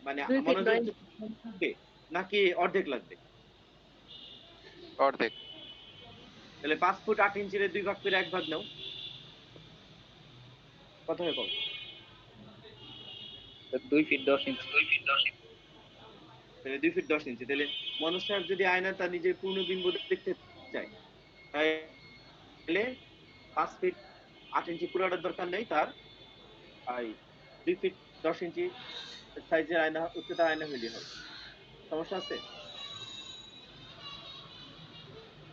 মানে 2 ফিট মনোজের 9 উচ্চতা লাগবে নাকি অর্ধেক লাগবে? অর্ধেক। তাহলে 5 ফুট 8 ইঞ্চির 2 ভাগ করে 1 ভাগ নাও, কত হয় কম? 2 ফিট 10 ইঞ্চি। তাহলে 2 ফিট 10 ইঞ্চি। তাহলে মনোজ সাহেব যদি আয়না তার নিজের পূর্ণ বিম্ব দেখতে চায়, তাহলে 5 ফিট 8 ইঞ্চি পুরাটার দরকার নেই, তার 2 ফিট 10 ইঞ্চি সাইজের আয়না, উচ্চতা আয়না হইলে হবে। সমস্যা আছে?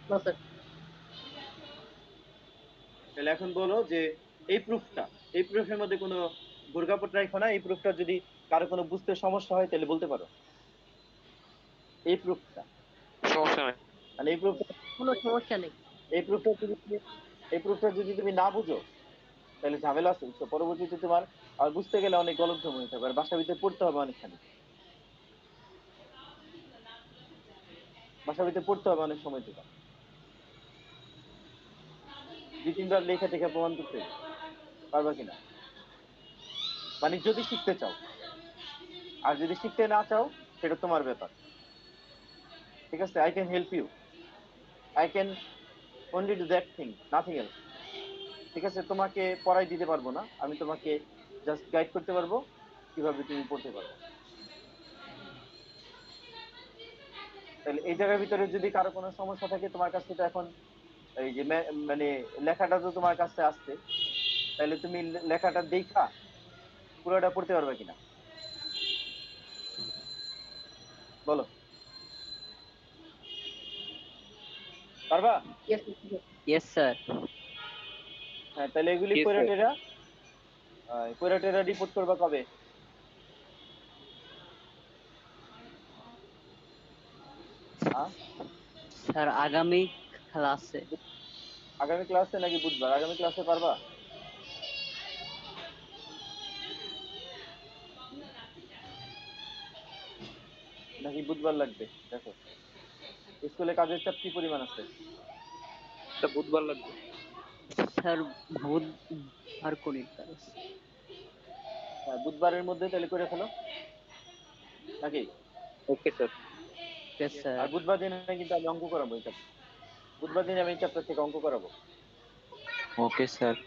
No sir. তাহলে এখন বলো যে এই প্রুফের মধ্যে কোনো গোর্গাপট রাখো না, এই প্রুফটা যদি কারো কোনো বুঝতে সমস্যা হয় তাহলে বলতে পারো। এই প্রুফটা সমস্যা নাই। মানে এই প্রুফটা কোনো সমস্যা নেই। এই প্রুফটা যদি এই প্রুফটা যদি তুমি না বুঝো তাহলে ঝামেলা আছে, বুঝছো? পরবর্তীতে তোমার আর বুঝতে গেলে অনেক গলদঘম হয়ে থাকবে আর বাসার ভিতরে পড়তে হবে অনেকখানি, বাসার ভিতরে পড়তে হবে অনেক সময় থেকে, 2-3 বার লেখা টেখা প্রমাণ করতে হবে। পারবা কিনা? মানে যদি শিখতে চাও, আর যদি শিখতে না চাও সেটা তোমার ব্যাপার, ঠিক আছে? I can help you, I can only do that thing, nothing else, ঠিক আছে? তোমাকে পড়াই দিতে পারবো না, আমি তোমাকে জাস্ট গাইড করতে পারবো কিভাবে তুমি পড়তে পারবে। তাহলে এই জায়গার ভিতরে যদি কারো কোনো সমস্যা থাকে, তোমার কাছে তো এখন এই যে মানে লেখাটা তো তোমার কাছে আসছে, তাহলে তুমি লেখাটা দেখা পুরোটা পড়তে পারবে কিনা বলো? পারবা? Yes Yes, sir. হ্যাঁ, তাহলে এগুলি জি স্যার। কইরাটেরা রিপোর্ট করবা কবে? হ্যাঁ, স্যার আগামী ক্লাসে। আগামী ক্লাসে নাকি বুধবার? আগামী ক্লাসে পারবা? নাকি বুধবার লাগবে? দেখো স্কুলে কাজের চাপ কি পরিমাণ আছে। এটা বুধবার লাগবে। স্যার বুধবার করি ক্লাস। হ্যাঁ, বুধবারের মধ্যে তাহলে করে ফেলো নাকি। Okay sir. Yes, আর স্যার। বুধবার দিনে কিন্তু আমি অঙ্ক করাবো এই চ্যাপ্টার। বুধবার দিনে আমি এই চ্যাপ্টার থেকে অঙ্ক করাবো। Okay sir.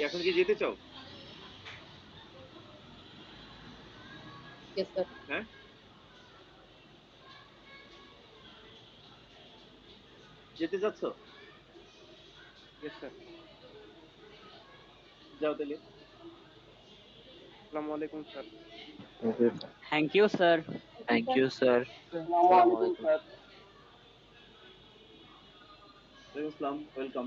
এখন কি যেতে চাও? Yes, sir. হ্যাঁ, যেতে চাচ্ছ? Yes sir. যাও তাহলে। আসসালামু আলাইকুম sir. Okay, thank you sir. Thank you sir. আসসালামু আলাইকুম স্যার। ওয়েলকাম।